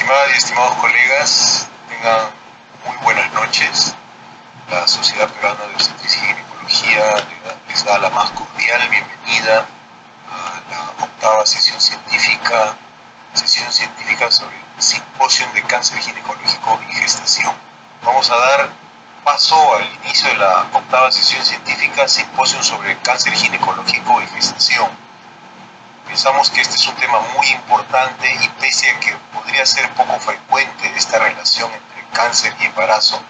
Estimadas y estimados colegas, tengan muy buenas noches. La Sociedad Peruana de Obstetricia y Ginecología les da la más cordial bienvenida a la octava sesión científica sobre el Simposio de Cáncer Ginecológico y Gestación. Vamos a dar paso al inicio de la octava sesión científica, Simposio sobre Cáncer Ginecológico y Gestación. Pensamos que este es un tema muy importante y pese a que podría ser poco frecuente esta relación entre cáncer y embarazo,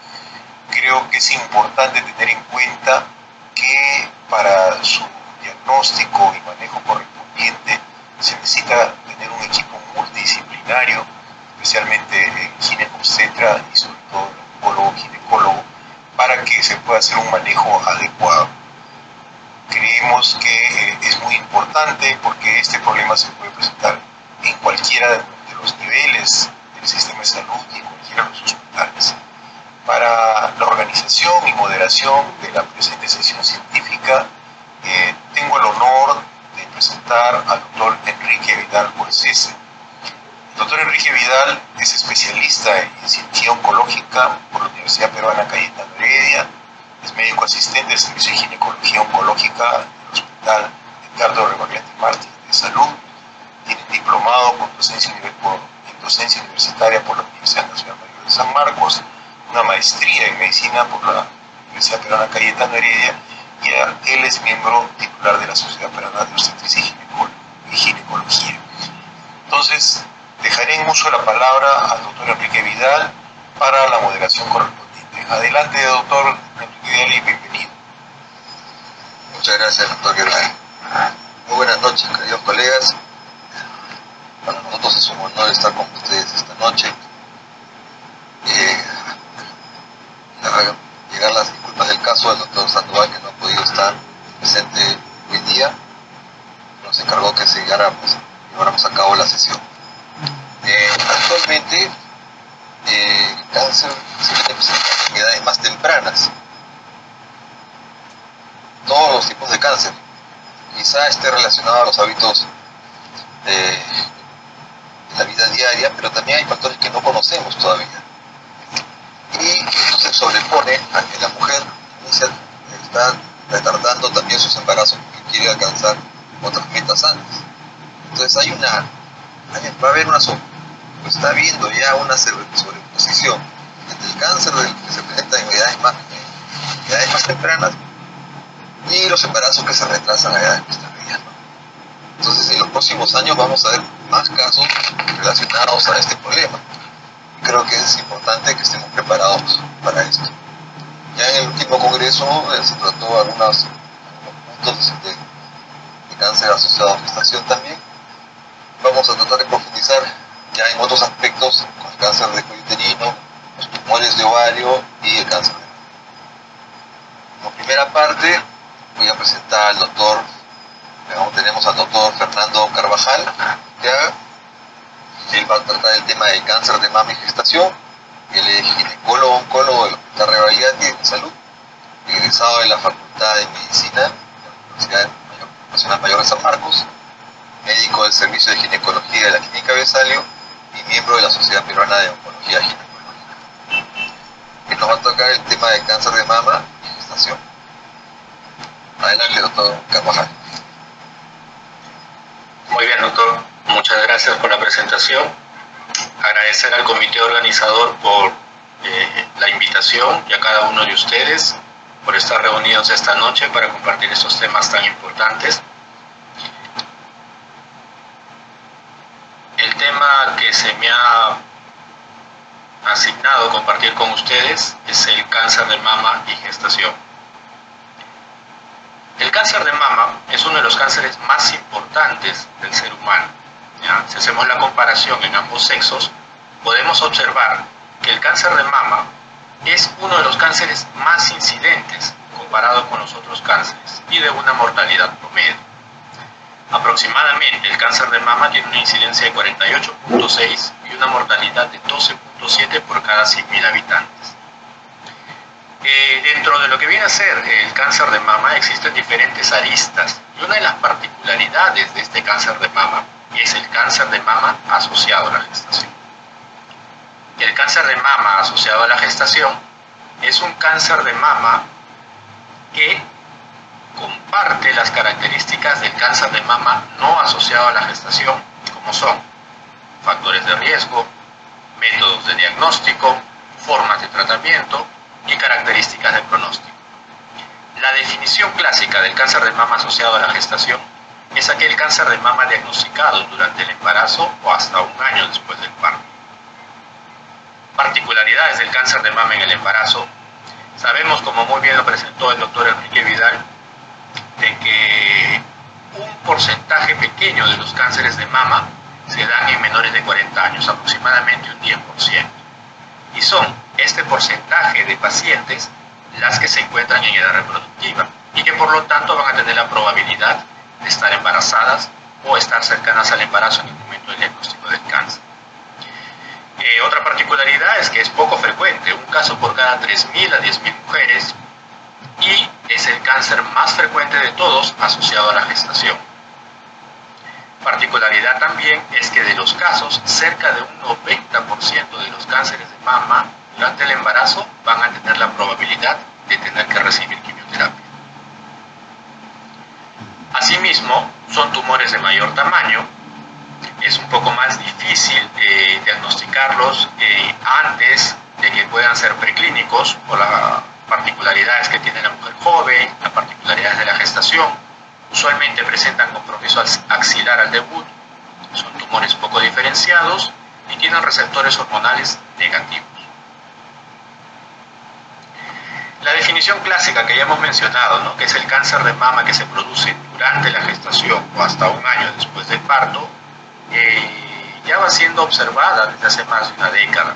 creo que es importante tener en cuenta que para su diagnóstico y manejo correspondiente se necesita tener un equipo multidisciplinario, especialmente en ginecobstetra y sobre todo el oncólogo ginecólogo, para que se pueda hacer un manejo adecuado. Creemos que es muy importante porque este problema se puede presentar en cualquiera de los niveles del sistema de salud y en cualquiera de los hospitales. Para la organización y moderación de la presente sesión científica, tengo el honor de presentar al doctor Enrique Vidal Corsese. El doctor Enrique Vidal es especialista en cirugía oncológica por la Universidad Peruana Cayetano Heredia, es médico asistente del Servicio de Ginecología Oncológica del Hospital Edgardo Rebagliati Martí de Salud, tiene diplomado en docencia universitaria por la Universidad Nacional Mayor de San Marcos, una maestría en medicina por la Universidad Peruana Cayetano Heredia y él es miembro titular de la Sociedad Peruana de Obstetricia y Ginecología. Entonces, dejaré en uso la palabra al doctor Enrique Vidal para la moderación correspondiente. Adelante, doctor Enrique Vidal, y bienvenido. Muchas gracias, doctor Guerrero. Muy buenas noches, queridos colegas. Para nosotros es un honor estar con ustedes esta noche. Llegar las disculpas del caso del doctor Sandoval, que no ha podido estar presente hoy día. Nos encargó que lleváramos a cabo la sesión. Actualmente, el cáncer se puede presentar en edades más tempranas. Todos los tipos de cáncer. Quizá esté relacionado a los hábitos de la vida diaria, pero también hay factores que no conocemos todavía. Y esto se sobrepone a que la mujer está retardando también sus embarazos porque quiere alcanzar otras metas antes. Entonces está habiendo ya una sobreposición entre el cáncer que se presenta en edades más tempranas y los embarazos que se retrasan a edades más tardías, ¿no? Entonces, en los próximos años vamos a ver más casos relacionados a este problema. Creo que es importante que estemos preparados para esto. Ya en el último congreso se trató algunos puntos de cáncer asociado a gestación también. Vamos a tratar de profundizar ya en otros aspectos con el cáncer de cuello uterino, los tumores de ovario y el cáncer de mama. Como primera parte voy a presentar al doctor, tenemos al doctor Fernando Carvajal, ya. Él va a tratar el tema del cáncer de mama y gestación. Él es ginecólogo, oncólogo del Hospital Rebagliati de Salud, egresado de la Facultad de Medicina de la Universidad Nacional Mayor de San Marcos, médico del Servicio de Ginecología de la Clínica Besalio y miembro de la Sociedad Peruana de Oncología Ginecológica. Él nos va a tocar el tema del cáncer de mama y gestación. Adelante, doctor Carvajal. Muy bien, doctor. Muchas gracias por la presentación. Agradecer al comité organizador por la invitación y a cada uno de ustedes por estar reunidos esta noche para compartir estos temas tan importantes. El tema que se me ha asignado compartir con ustedes es el cáncer de mama y gestación. El cáncer de mama es uno de los cánceres más importantes del ser humano. ¿Ya? Si hacemos la comparación en ambos sexos, podemos observar que el cáncer de mama es uno de los cánceres más incidentes comparado con los otros cánceres y de una mortalidad promedio. Aproximadamente el cáncer de mama tiene una incidencia de 48.6 y una mortalidad de 12.7 por cada 100.000 habitantes. Dentro de lo que viene a ser el cáncer de mama existen diferentes aristas y una de las particularidades de este cáncer de mama es el cáncer de mama asociado a la gestación. el cáncer de mama asociado a la gestación es un cáncer de mama que comparte las características del cáncer de mama no asociado a la gestación, como son factores de riesgo, métodos de diagnóstico, formas de tratamiento y características de pronóstico. La definición clásica del cáncer de mama asociado a la gestación es aquel cáncer de mama diagnosticado durante el embarazo o hasta un año después del parto. Particularidades del cáncer de mama en el embarazo. Sabemos, como muy bien lo presentó el doctor Enrique Vidal, de que un porcentaje pequeño de los cánceres de mama se dan en menores de 40 años, aproximadamente un 10%. Y son este porcentaje de pacientes las que se encuentran en edad reproductiva y que por lo tanto van a tener la probabilidad de estar embarazadas o estar cercanas al embarazo en el momento del diagnóstico del cáncer. Otra particularidad es que es poco frecuente, un caso por cada 3.000 a 10.000 mujeres, y es el cáncer más frecuente de todos asociado a la gestación. Particularidad también es que de los casos, cerca de un 90% de los cánceres de mama durante el embarazo van a tener la probabilidad de tener que recibir quimioterapia. Asimismo, son tumores de mayor tamaño. Es un poco más difícil diagnosticarlos antes de que puedan ser preclínicos por las particularidades que tiene la mujer joven, las particularidades de la gestación. Usualmente presentan compromiso axilar al debut, son tumores poco diferenciados y tienen receptores hormonales negativos. La definición clásica que ya hemos mencionado, ¿no?, que es el cáncer de mama que se produce durante la gestación o hasta un año después del parto, ya va siendo observada desde hace más de una década.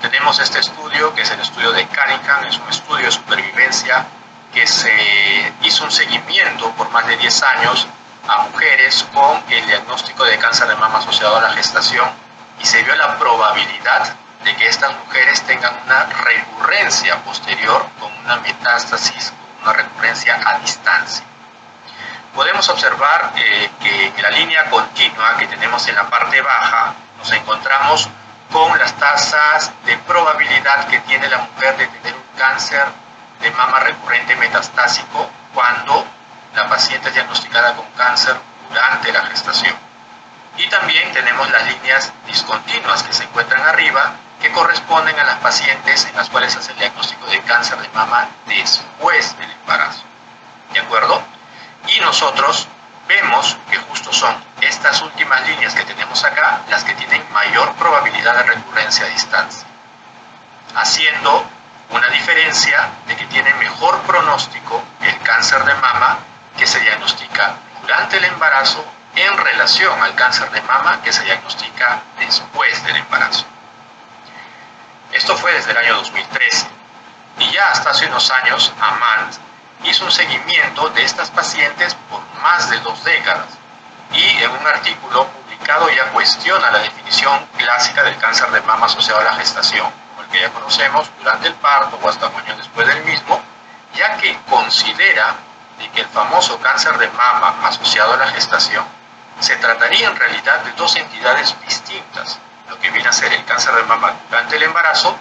Tenemos este estudio, que es el estudio de Cunningham, es un estudio de supervivencia que se hizo un seguimiento por más de 10 años a mujeres con el diagnóstico de cáncer de mama asociado a la gestación, y se vio la probabilidad de que estas mujeres tengan una recurrencia posterior con una metástasis, una recurrencia a distancia. Podemos observar que en la línea continua que tenemos en la parte baja nos encontramos con las tasas de probabilidad que tiene la mujer de tener un cáncer de mama recurrente metastásico cuando la paciente es diagnosticada con cáncer durante la gestación. Y también tenemos las líneas discontinuas que se encuentran arriba, que corresponden a las pacientes en las cuales se hace el diagnóstico de cáncer de mama después del embarazo. ¿De acuerdo? Y nosotros vemos que justo son estas últimas líneas que tenemos acá las que tienen mayor probabilidad de recurrencia a distancia, haciendo una diferencia de que tiene mejor pronóstico el cáncer de mama que se diagnostica durante el embarazo en relación al cáncer de mama que se diagnostica después del embarazo. Esto fue desde el año 2013, y ya hasta hace unos años AMANT hizo un seguimiento de estas pacientes por más de 2 décadas, y en un artículo publicado ya cuestiona la definición clásica del cáncer de mama asociado a la gestación, como el que ya conocemos, durante el parto o hasta un año después del mismo, ya que considera de que el famoso cáncer de mama asociado a la gestación se trataría en realidad de 2 entidades distintas, lo que viene a ser el cáncer de mama durante el embarazo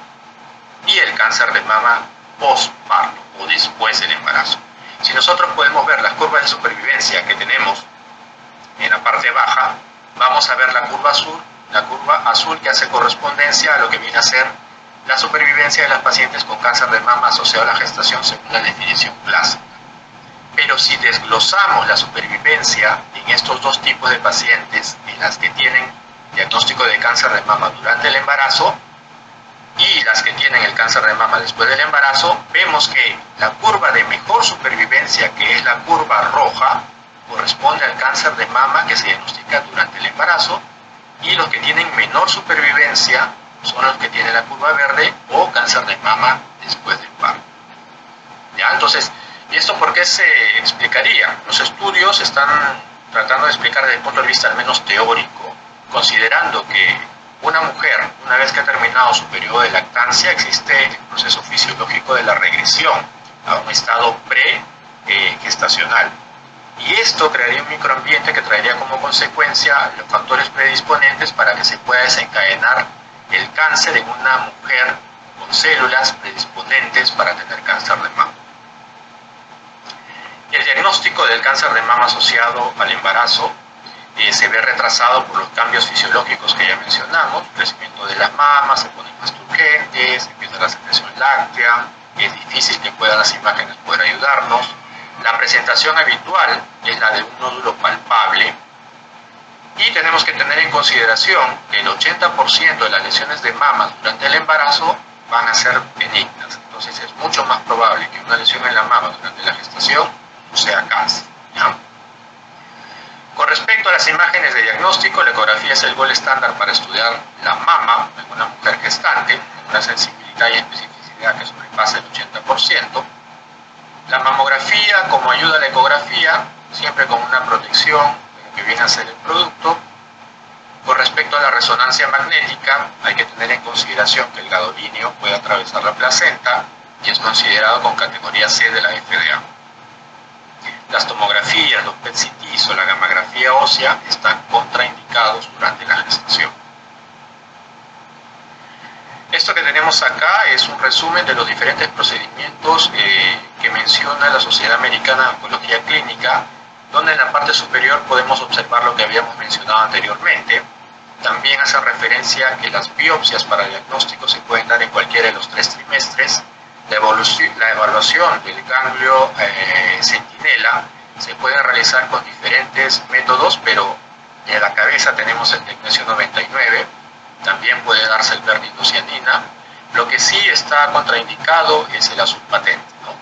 y el cáncer de mama postparto o después del embarazo. Si nosotros podemos ver las curvas de supervivencia que tenemos en la parte baja, vamos a ver la curva azul que hace correspondencia a lo que viene a ser la supervivencia de las pacientes con cáncer de mama asociado a la gestación según la definición clásica. Pero si desglosamos la supervivencia en estos 2 tipos de pacientes, en las que tienen diagnóstico de cáncer de mama durante el embarazo y las que tienen el cáncer de mama después del embarazo, vemos que la curva de mejor supervivencia, que es la curva roja, corresponde al cáncer de mama que se diagnostica durante el embarazo, y los que tienen menor supervivencia son los que tienen la curva verde o cáncer de mama después del parto. ¿Ya? Entonces, ¿y esto por qué se explicaría? Los estudios están tratando de explicar desde el punto de vista al menos teórico, considerando que una mujer, una vez que ha terminado su periodo de lactancia, existe el proceso fisiológico de la regresión a un estado pre-gestacional. Y esto crearía un microambiente que traería como consecuencia los factores predisponentes para que se pueda desencadenar el cáncer en una mujer con células predisponentes para tener cáncer de mama. El diagnóstico del cáncer de mama asociado al embarazo se ve retrasado por los cambios fisiológicos que ya mencionamos, el crecimiento de las mamas, se ponen más turgentes, empieza la secreción láctea, es difícil que puedan las imágenes poder ayudarnos. La presentación habitual es la de un nódulo palpable y tenemos que tener en consideración que el 80% de las lesiones de mama durante el embarazo van a ser benignas, entonces es mucho más probable que una lesión en la mama durante la gestación sea cáncer, ¿ya? Con respecto a las imágenes de diagnóstico, la ecografía es el gol estándar para estudiar la mama en una mujer gestante, con una sensibilidad y especificidad que sobrepasa el 80%. La mamografía, como ayuda a la ecografía, siempre con una protección de lo que viene a ser el producto. Con respecto a la resonancia magnética, hay que tener en consideración que el gadolínio puede atravesar la placenta y es considerado con categoría C de la FDA. Las tomografías, los PET-CT o la gammagrafía ósea están contraindicados durante la gestación. Esto que tenemos acá es un resumen de los diferentes procedimientos que menciona la Sociedad Americana de Oncología Clínica, donde en la parte superior podemos observar lo que habíamos mencionado anteriormente. También hace referencia a que las biopsias para diagnóstico se pueden dar en cualquiera de los 3 trimestres. La evaluación del ganglio centinela se puede realizar con diferentes métodos, pero en la cabeza tenemos el tecnesio 99, también puede darse el vernidocianina. Lo que sí está contraindicado es el azul patente, ¿no?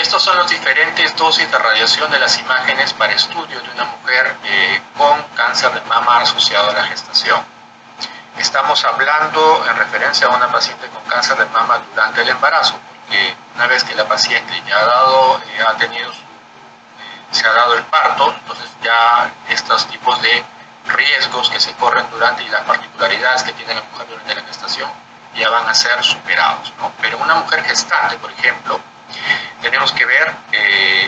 Estos son los diferentes dosis de radiación de las imágenes para estudio de una mujer con cáncer de mama asociado a la gestación. Estamos hablando en referencia a una paciente con cáncer de mama durante el embarazo, porque una vez que la paciente ya se ha dado el parto, entonces ya estos tipos de riesgos que se corren durante y las particularidades que tiene la mujer durante la gestación ya van a ser superados, ¿no? Pero una mujer gestante, por ejemplo, tenemos que ver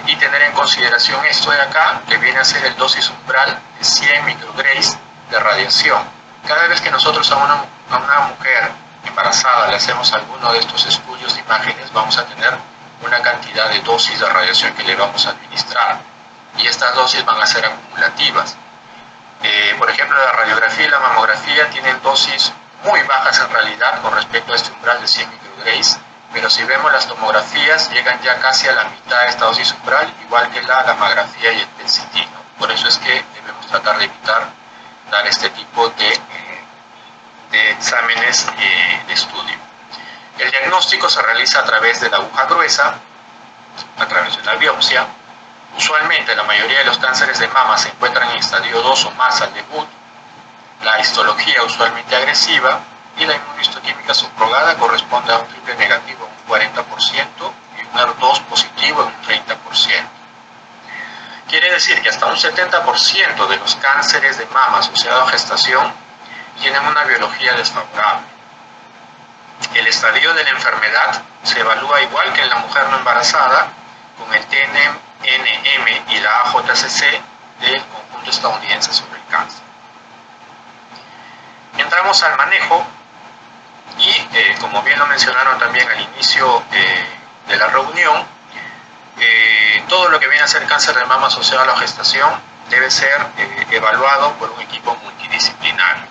y tener en consideración esto de acá, que viene a ser el dosis umbral de 100 micrograys de radiación. Cada vez que nosotros a una mujer embarazada le hacemos alguno de estos estudios de imágenes, vamos a tener una cantidad de dosis de radiación que le vamos a administrar. Y estas dosis van a ser acumulativas. Por ejemplo, la radiografía y la mamografía tienen dosis muy bajas en realidad con respecto a este umbral de 100 micrograys, pero si vemos las tomografías llegan ya casi a la mitad de esta dosis umbral, igual que la gammagrafía y el PET-CT, ¿no? Por eso es que debemos tratar de evitar dar este tipo de exámenes de estudio. El diagnóstico se realiza a través de la aguja gruesa, a través de una biopsia. Usualmente la mayoría de los cánceres de mama se encuentran en estadio 2 o más al debut. La histología usualmente agresiva y la inmunohistoquímica subrogada corresponde a un triple negativo en un 40% y un ER2 positivo en un 30%. Quiere decir que hasta un 70% de los cánceres de mama asociados a gestación tienen una biología desfavorable. El estadio de la enfermedad se evalúa igual que en la mujer no embarazada, con el TNM y la AJCC del Conjunto Estadounidense sobre el Cáncer. Entramos al manejo y, como bien lo mencionaron también al inicio de la reunión, todo lo que viene a ser cáncer de mama asociado a la gestación debe ser evaluado por un equipo multidisciplinario,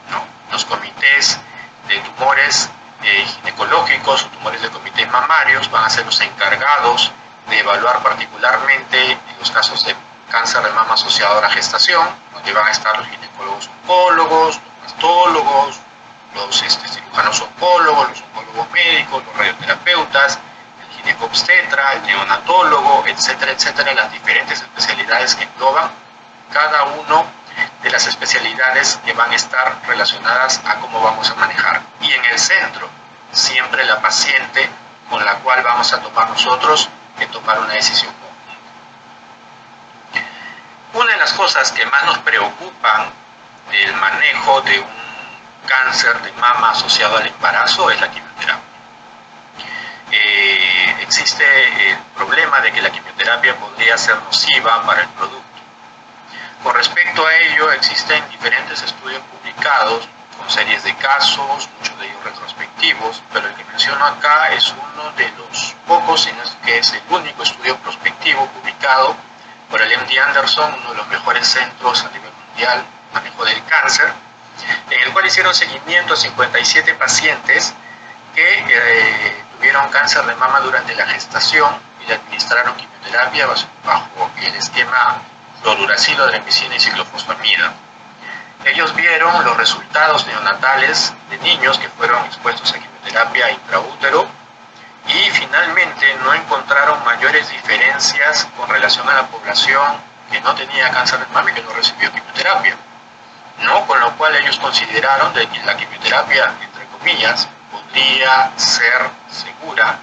¿no? Los comités de tumores ginecológicos o tumores de comités mamarios van a ser los encargados de evaluar particularmente los casos de cáncer de mama asociado a la gestación, donde van a estar los ginecólogos oncólogos, los mastólogos, los cirujanos oncólogos, los oncólogos médicos, los radioterapeutas, el ginecobstetra, el neonatólogo, etcétera, etcétera, las diferentes especialidades que engloban cada uno de las especialidades que van a estar relacionadas a cómo vamos a manejar. Y en el centro, siempre la paciente con la cual vamos a tomar nosotros que tomar una decisión conjunta. Una de las cosas que más nos preocupan del manejo de un cáncer de mama asociado al embarazo es la quimioterapia. Existe el problema de que la quimioterapia podría ser nociva para el producto. Con respecto a ello, existen diferentes estudios publicados con series de casos, muchos de ellos retrospectivos, pero el que menciono acá es uno de los pocos, si no es que es el único estudio prospectivo publicado por el MD Anderson, uno de los mejores centros a nivel mundial de manejo del cáncer, en el cual hicieron seguimiento a 57 pacientes que tuvieron cáncer de mama durante la gestación y le administraron quimioterapia bajo el esquema fluoruracilo, dremicina y ciclofosfamida. Ellos vieron los resultados neonatales de niños que fueron expuestos a quimioterapia intraútero y finalmente no encontraron mayores diferencias con relación a la población que no tenía cáncer de mama y que no recibió quimioterapia, ¿no? Con lo cual ellos consideraron de que la quimioterapia, entre comillas, podría ser segura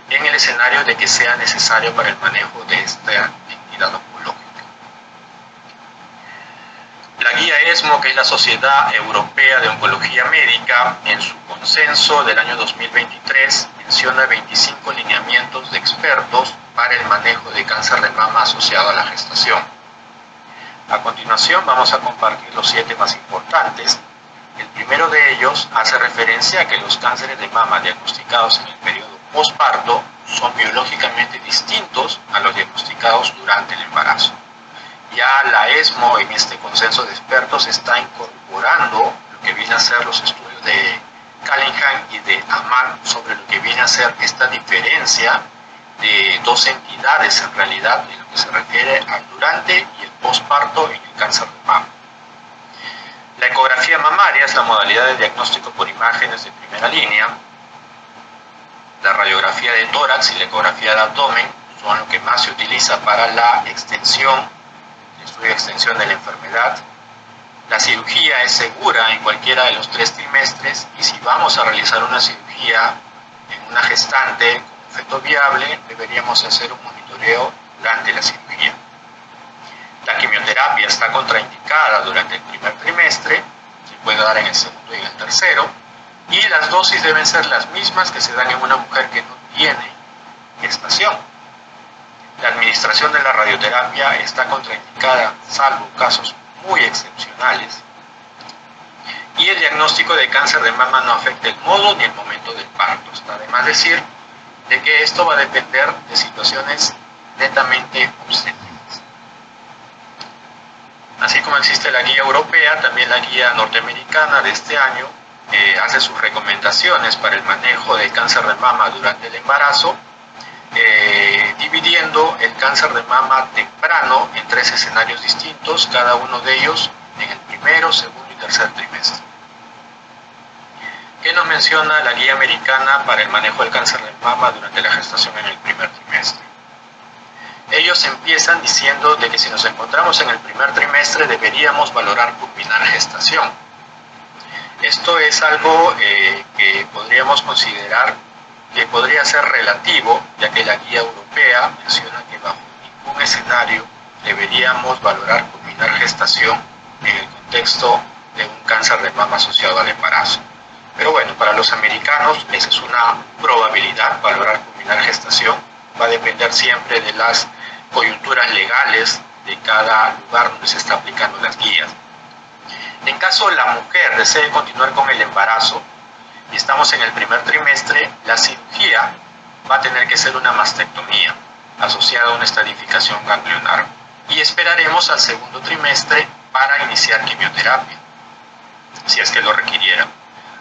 en el escenario de que sea necesario para el manejo de esta entidad oncológica. La guía ESMO, que es la Sociedad Europea de Oncología Médica, en su consenso del año 2023 menciona 25 lineamientos de expertos para el manejo de cáncer de mama asociado a la gestación. A continuación vamos a compartir los 7 más importantes. El primero de ellos hace referencia a que los cánceres de mama diagnosticados en el periodo posparto son biológicamente distintos a los diagnosticados durante el embarazo. Ya la ESMO en este consenso de expertos está incorporando lo que viene a ser los estudios de Callahan y de Aman sobre lo que viene a ser esta diferencia de dos entidades en realidad en lo que se refiere al durante y el posparto en el cáncer de mama. La ecografía mamaria es la modalidad de diagnóstico por imágenes de primera línea. La radiografía de tórax y la ecografía de abdomen son lo que más se utiliza para la extensión, el estudio de extensión de la enfermedad. La cirugía es segura en cualquiera de los 3 trimestres y si vamos a realizar una cirugía en una gestante con feto viable, deberíamos hacer un monitoreo durante la cirugía. La quimioterapia está contraindicada durante el primer trimestre, se puede dar en el segundo y en el tercero, y las dosis deben ser las mismas que se dan en una mujer que no tiene gestación. La administración de la radioterapia está contraindicada, salvo casos muy excepcionales, y el diagnóstico de cáncer de mama no afecta el modo ni el momento del parto. Está de más decir de que esto va a depender de situaciones netamente obstétricas. Así como existe la guía europea, también la guía norteamericana de este año hace sus recomendaciones para el manejo del cáncer de mama durante el embarazo, dividiendo el cáncer de mama temprano en 3 escenarios distintos, cada uno de ellos en el primero, segundo y tercer trimestre. ¿Qué nos menciona la guía americana para el manejo del cáncer de mama durante la gestación en el primer trimestre? Ellos empiezan diciendo de que si nos encontramos en el primer trimestre deberíamos valorar culminar gestación. Esto es algo que podríamos considerar que podría ser relativo, ya que la guía europea menciona que bajo ningún escenario deberíamos valorar culminar gestación en el contexto de un cáncer de mama asociado al embarazo. Pero bueno, para los americanos esa es una probabilidad, valorar culminar gestación. Va a depender siempre de las coyunturas legales de cada lugar donde se está aplicando las guías. En caso la mujer desee continuar con el embarazo y estamos en el primer trimestre, la cirugía va a tener que ser una mastectomía asociada a una estadificación ganglionar y esperaremos al segundo trimestre para iniciar quimioterapia, si es que lo requiriera.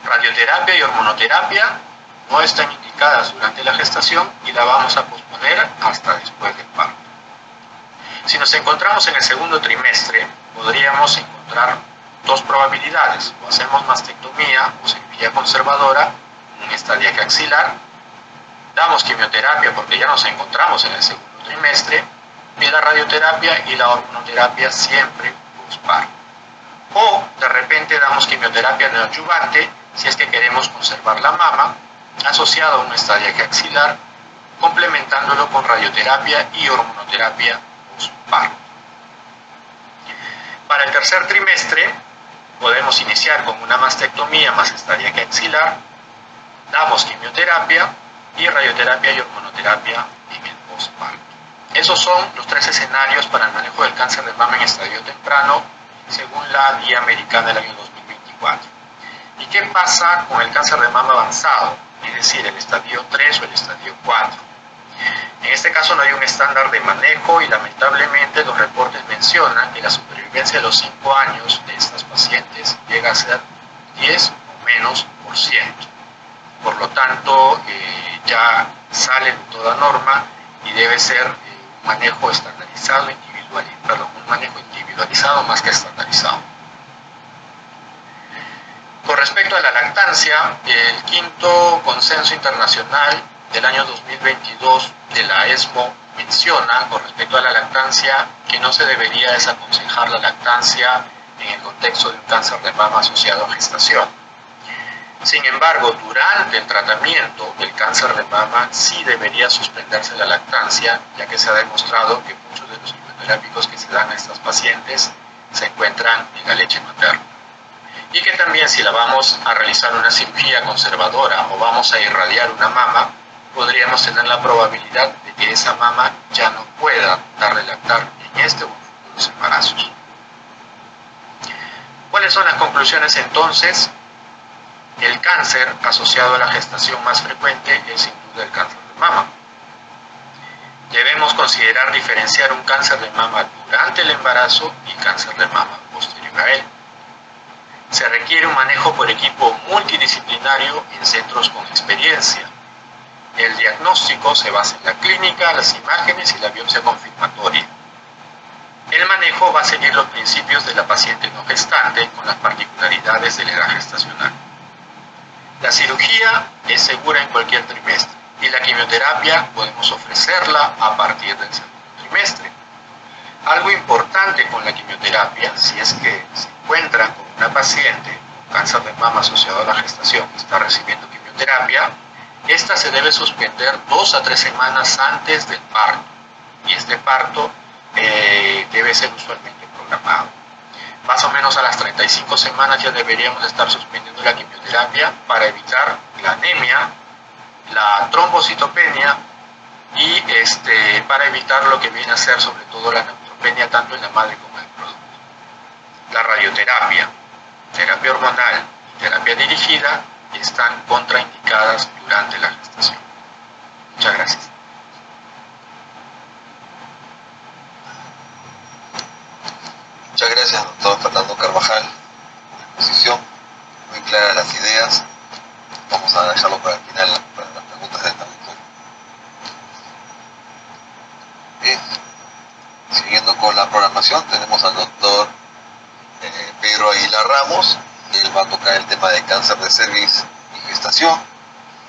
Radioterapia y hormonoterapia no están indicadas durante la gestación y la vamos a posponer hasta después del parto. Si nos encontramos en el segundo trimestre, podríamos encontrar 2 probabilidades: o hacemos mastectomía o cirugía conservadora en esta diaque axilar, damos quimioterapia porque ya nos encontramos en el segundo trimestre, y la radioterapia y la hormonoterapia siempre posparto. O de repente damos quimioterapia neoadyuvante si es que queremos conservar la mama, asociado a una estadia axilar, complementándolo con radioterapia y hormonoterapia posparto. Para el tercer trimestre podemos iniciar con una mastectomía más estadia axilar, damos quimioterapia y radioterapia y hormonoterapia en el posparto. Esos son los 3 escenarios para el manejo del cáncer de mama en estadio temprano, según la Guía Americana del año 2024. ¿Y qué pasa con el cáncer de mama avanzado? Es decir, el estadio 3 o el estadio 4. En este caso no hay un estándar de manejo y lamentablemente los reportes mencionan que la supervivencia de los 5 años de estas pacientes llega a ser 10 o menos por ciento. Por lo tanto, ya sale de toda norma y debe ser un manejo estandarizado, un manejo individualizado más que estandarizado. Con respecto a la lactancia, el quinto consenso internacional del año 2022 de la ESMO menciona con respecto a la lactancia que no se debería desaconsejar la lactancia en el contexto de un cáncer de mama asociado a gestación. Sin embargo, durante el tratamiento del cáncer de mama sí debería suspenderse la lactancia, ya que se ha demostrado que muchos de los quimioterápicos que se dan a estas pacientes se encuentran en la leche materna. Y que también si la vamos a realizar una cirugía conservadora o vamos a irradiar una mama, podríamos tener la probabilidad de que esa mama ya no pueda dar de lactar en este o en futuros embarazos. ¿Cuáles son las conclusiones entonces? El cáncer asociado a la gestación más frecuente es sin duda el cáncer de mama. Debemos considerar diferenciar un cáncer de mama durante el embarazo y cáncer de mama posterior a él. Se requiere un manejo por equipo multidisciplinario en centros con experiencia. El diagnóstico se basa en la clínica, las imágenes y la biopsia confirmatoria. El manejo va a seguir los principios de la paciente no gestante con las particularidades de la edad gestacional. La cirugía es segura en cualquier trimestre y la quimioterapia podemos ofrecerla a partir del segundo trimestre. Algo importante con la quimioterapia, si es que se encuentran con una paciente con cáncer de mama asociado a la gestación que está recibiendo quimioterapia, esta se debe suspender 2 a 3 semanas antes del parto y este parto debe ser usualmente programado. Más o menos a las 35 semanas ya deberíamos estar suspendiendo la quimioterapia para evitar la anemia, la trombocitopenia y para evitar lo que viene a ser sobre todo la neutropenia tanto en la madre como en el producto. La radioterapia, terapia hormonal y terapia dirigida están contraindicadas durante la gestación. Muchas gracias. Muchas gracias, doctor Fernando Carvajal, por la exposición. Muy claras las ideas. Vamos a dejarlo para el final, para las preguntas del auditorio. Bien, siguiendo con la programación, tenemos al doctor Pedro Aguilar Ramos. Él va a tocar el tema de cáncer de cervix y gestación.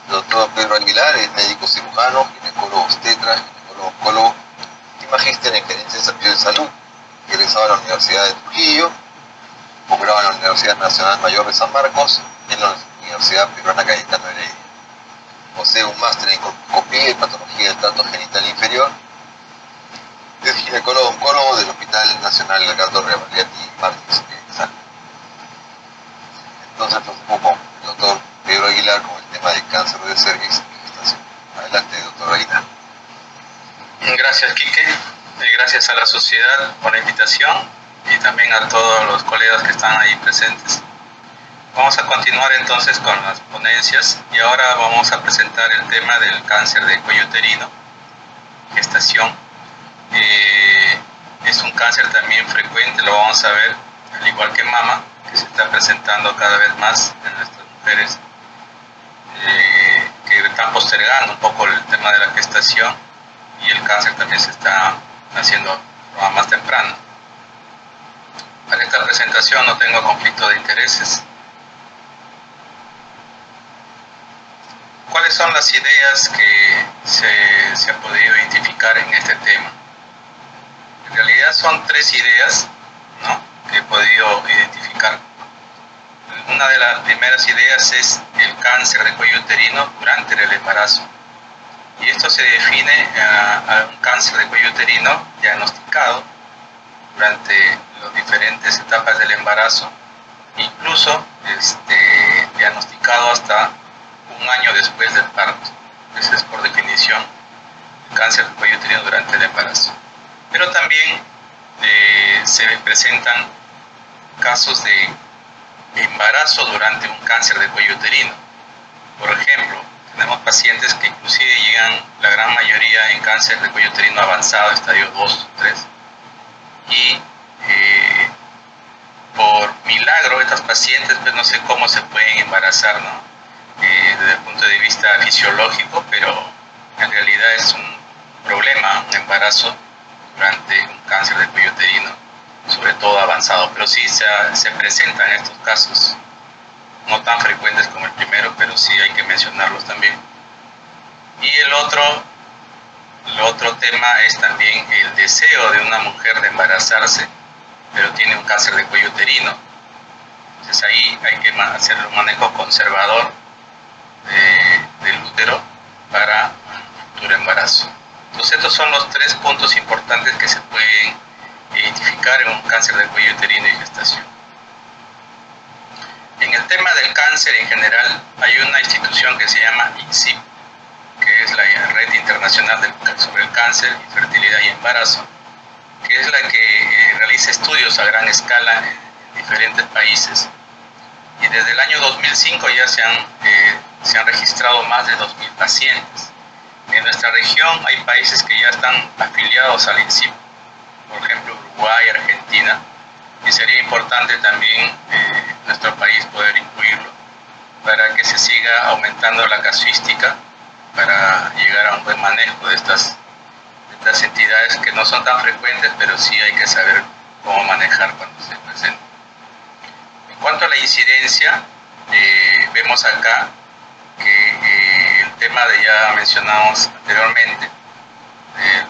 El doctor Pedro Aguilar es médico cirujano, ginecólogo obstetra, ginecólogo oncólogo y magíster en gerencia de servicios de salud. Egresado a la Universidad de Trujillo, posgrado en la Universidad Nacional Mayor de San Marcos, en la Universidad Peruana Cayetano Heredia. Posee un máster en colposcopía y patología del tracto genital inferior. Es ginecólogo oncólogo del Hospital Nacional Edgardo Rebagliati Martins de Salud. Entonces nos ocupamos el doctor Pedro Aguilar con el tema de cáncer de cervix y gestación. Adelante, doctor Aguilar. Gracias, Quique. Gracias a la sociedad por la invitación y también a todos los colegas que están ahí presentes. Vamos a continuar entonces con las ponencias y ahora vamos a presentar el tema del cáncer de cuello uterino, gestación. Es un cáncer también frecuente, lo vamos a ver, al igual que mama, que se está presentando cada vez más en nuestras mujeres que están postergando un poco el tema de la gestación y el cáncer también se está haciendo más temprano. Para esta presentación no tengo conflicto de intereses. ¿Cuáles son las ideas que se ha podido identificar en este tema? En realidad son 3 ideas, ¿no?, que he podido identificar. Una de las primeras ideas es el cáncer de cuello uterino durante el embarazo. Y esto se define a un cáncer de cuello uterino diagnosticado durante las diferentes etapas del embarazo, incluso diagnosticado hasta un año después del parto. Esa es por definición cáncer de cuello uterino durante el embarazo. Pero también se presentan casos de embarazo durante un cáncer de cuello uterino. Por ejemplo, tenemos pacientes que inclusive llegan, la gran mayoría, en cáncer de cuello uterino avanzado, estadio 2, 3, y por milagro estas pacientes, pues no sé cómo se pueden embarazar, ¿no? Desde el punto de vista fisiológico, pero en realidad es un problema, un embarazo durante un cáncer de cuello uterino, sobre todo avanzado, pero sí se presentan estos casos, no tan frecuentes como el primero, pero sí hay que mencionarlos también. Y el otro tema es también el deseo de una mujer de embarazarse, pero tiene un cáncer de cuello uterino. Entonces ahí hay que hacer un manejo conservador del útero para un futuro embarazo. Entonces estos son los 3 puntos importantes que se pueden identificar en un cáncer de cuello uterino y gestación. En el tema del cáncer en general hay una institución que se llama INCIP, que es la Red Internacional sobre el Cáncer, Infertilidad y Embarazo, que es la que realiza estudios a gran escala en diferentes países. Y desde el año 2005 ya se han registrado más de 2.000 pacientes. En nuestra región hay países que ya están afiliados al INCIP, por ejemplo Uruguay, Argentina, y sería importante también nuestro país poder incluirlo para que se siga aumentando la casuística, para llegar a un buen manejo de estas entidades que no son tan frecuentes, pero sí hay que saber cómo manejar cuando se presentan. En cuanto a la incidencia, vemos acá que el tema de ya mencionamos anteriormente,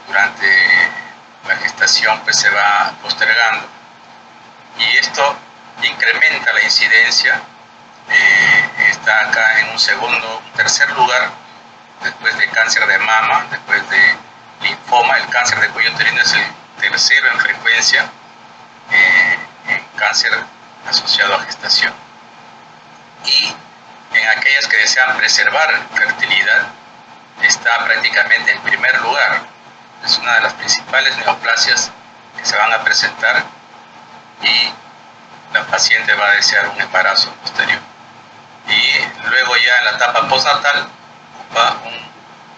durante la gestación pues se va postergando y esto incrementa la incidencia, está acá en un tercer lugar después de cáncer de mama, después de linfoma. El cáncer de cuello uterino es el tercero en frecuencia en cáncer asociado a gestación. Y en aquellas que desean preservar fertilidad, está prácticamente en primer lugar. Es una de las principales neoplasias que se van a presentar y la paciente va a desear un embarazo posterior. Y luego ya en la etapa postnatal ocupa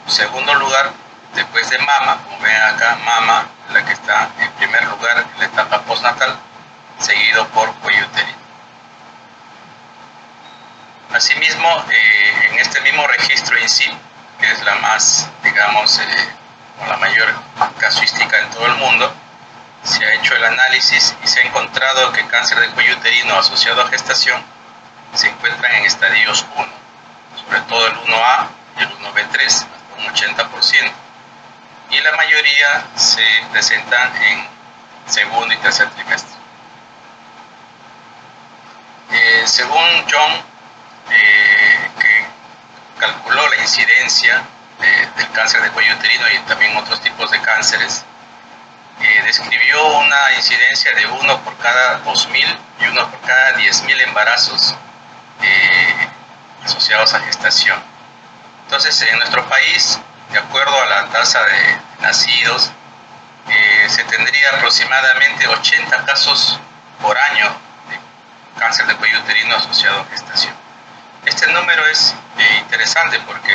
un segundo lugar después de mama. Como ven acá, mama la que está en primer lugar en la etapa postnatal, seguido por cuello uterino. Asimismo, en este mismo registro INCIP, que es la más, digamos, con la mayor casuística en todo el mundo, se ha hecho el análisis y se ha encontrado que el cáncer de cuello uterino asociado a gestación se encuentran en estadios 1, sobre todo el 1A y el 1B3, hasta un 80%. Y la mayoría se presentan en segundo y tercer trimestre. Según John, que calculó la incidencia del cáncer de cuello uterino y también otros tipos de cánceres, describió una incidencia de 1 por cada 2.000 y 1 por cada 10.000 embarazos asociados a gestación. Entonces, en nuestro país, de acuerdo a la tasa de nacidos, se tendría aproximadamente 80 casos por año de cáncer de cuello uterino asociado a gestación. Este número es interesante porque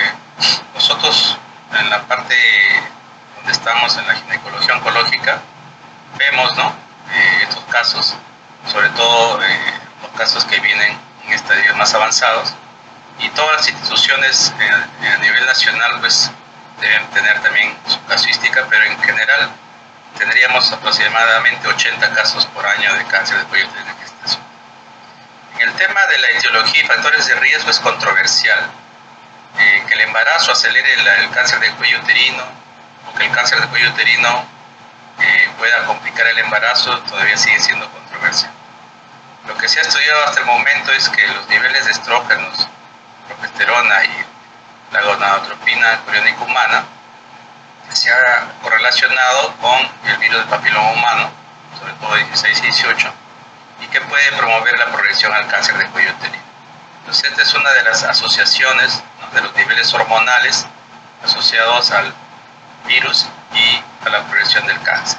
nosotros en la parte donde estamos en la ginecología oncológica vemos, ¿no?, estos casos, sobre todo los casos que vienen en estadios más avanzados, y todas las instituciones a nivel nacional pues deben tener también su casuística, pero en general tendríamos aproximadamente 80 casos por año de cáncer de cuello uterino en gestación. En el tema de la etiología y factores de riesgo es controversial. Que el embarazo acelere el cáncer de cuello uterino o que el cáncer de cuello uterino pueda complicar el embarazo todavía sigue siendo controversial. Lo que se ha estudiado hasta el momento es que los niveles de estrógenos, progesterona y la gonadotropina coriónica humana se ha correlacionado con el virus del papiloma humano, sobre todo 16 y 18, y que puede promover la progresión al cáncer de cuello uterino. Entonces, esta es una de las asociaciones, ¿no?, de los niveles hormonales asociados al virus y a la progresión del cáncer.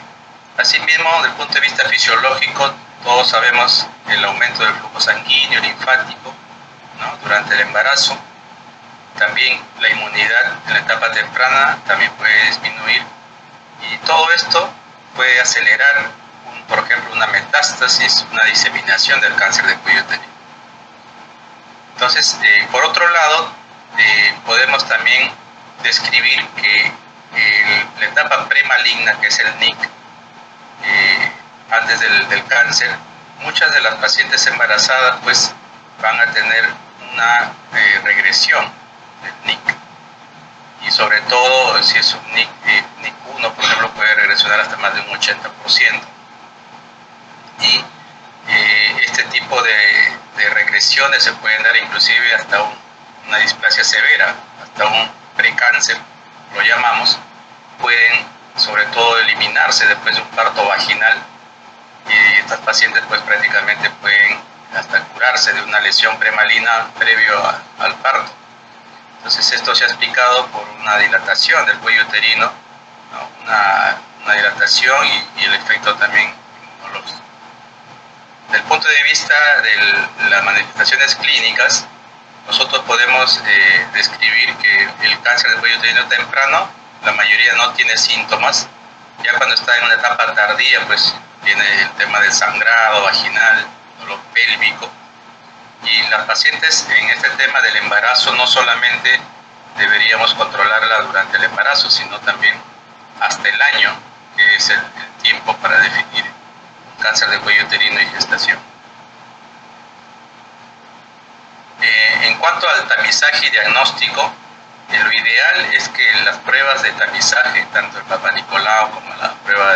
Asimismo, desde el punto de vista fisiológico, todos sabemos el aumento del flujo sanguíneo, linfático, ¿no?, durante el embarazo. También la inmunidad en la etapa temprana también puede disminuir, y todo esto puede acelerar, por ejemplo, una metástasis, una diseminación del cáncer de cuello uterino. Entonces, por otro lado, podemos también describir que la etapa premaligna, que es el NIC, antes del cáncer, muchas de las pacientes embarazadas pues van a tener una regresión del NIC, y sobre todo si es un NIC 1, por ejemplo, puede regresionar hasta más de un 80%, y este tipo de regresiones se pueden dar inclusive hasta una displasia severa, hasta un precáncer, lo llamamos. Pueden sobre todo eliminarse después de un parto vaginal, y estas pacientes pues prácticamente pueden hasta curarse de una lesión premaligna previo al parto. Entonces esto se ha explicado por una dilatación del cuello uterino, ¿no?, una dilatación y el efecto también inmunológico. Desde el punto de vista de las manifestaciones clínicas, nosotros podemos describir que el cáncer del cuello uterino temprano, la mayoría no tiene síntomas. Ya cuando está en una etapa tardía, pues viene el tema del sangrado vaginal, dolor pélvico. Y las pacientes en este tema del embarazo no solamente deberíamos controlarla durante el embarazo, sino también hasta el año, que es el tiempo para definir cáncer de cuello uterino y gestación. En cuanto al tamizaje y diagnóstico, lo ideal es que las pruebas de tamizaje, tanto el Papa Nicolau como la prueba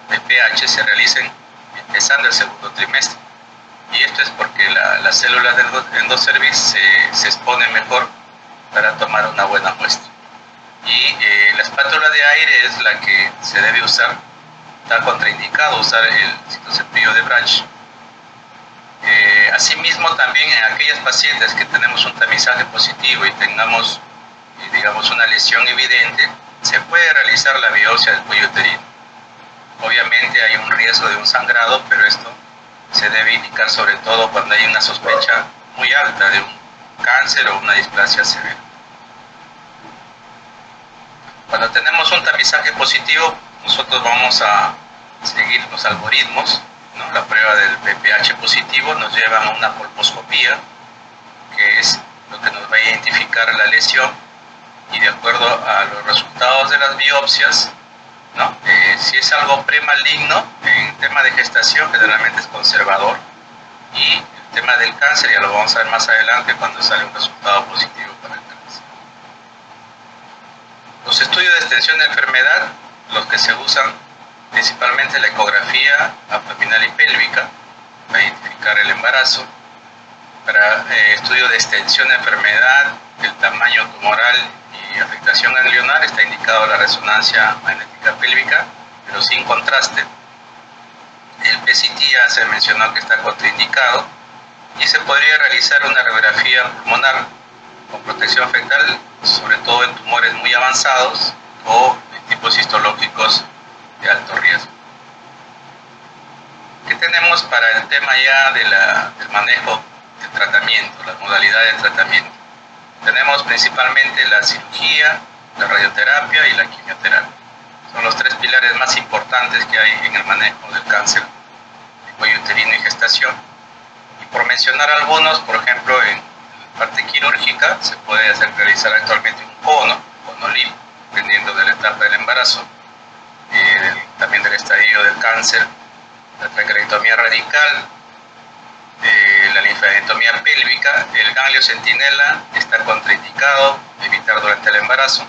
del pH, se realicen empezando el segundo trimestre. Y esto es porque las células del endocervix se exponen mejor para tomar una buena muestra. Y la espátula de aire es la que se debe usar. Está contraindicado usar el citocepillo de Brach. Asimismo, también en aquellas pacientes que tenemos un tamizaje positivo y tengamos, digamos, una lesión evidente, se puede realizar la biopsia del cuello uterino. Obviamente hay un riesgo de un sangrado, pero esto se debe indicar sobre todo cuando hay una sospecha muy alta de un cáncer o una displasia severa. Cuando tenemos un tamizaje positivo, nosotros vamos a seguir los algoritmos, ¿no? La prueba del pH positivo nos lleva a una colposcopía, que es lo que nos va a identificar la lesión, y de acuerdo a los resultados de las biopsias, ¿no? Si es algo premaligno, en tema de gestación generalmente es conservador, y el tema del cáncer ya lo vamos a ver más adelante cuando sale un resultado positivo para el cáncer. Los estudios de extensión de enfermedad, los que se usan principalmente la ecografía abdominal y pélvica para identificar el embarazo. Para estudio de extensión de enfermedad, el tamaño tumoral y afectación ganglionar, está indicado la resonancia magnética pélvica, pero sin contraste. El PCT ya se mencionó que está contraindicado, y se podría realizar una radiografía pulmonar con protección fetal, sobre todo en tumores muy avanzados o en tipos histológicos de alto riesgo. ¿Qué tenemos para el tema ya del manejo del tratamiento, las modalidades de tratamiento? Tenemos principalmente la cirugía, la radioterapia y la quimioterapia. Son los tres pilares más importantes que hay en el manejo del cáncer de cuello uterino y gestación. Y por mencionar algunos, por ejemplo, en la parte quirúrgica se puede realizar actualmente un CONOLIP, dependiendo de la etapa del embarazo, también del estadio del cáncer, la traqueotomía radical, la linfadenectomía pélvica. El ganglio centinela está contraindicado, evitar durante el embarazo.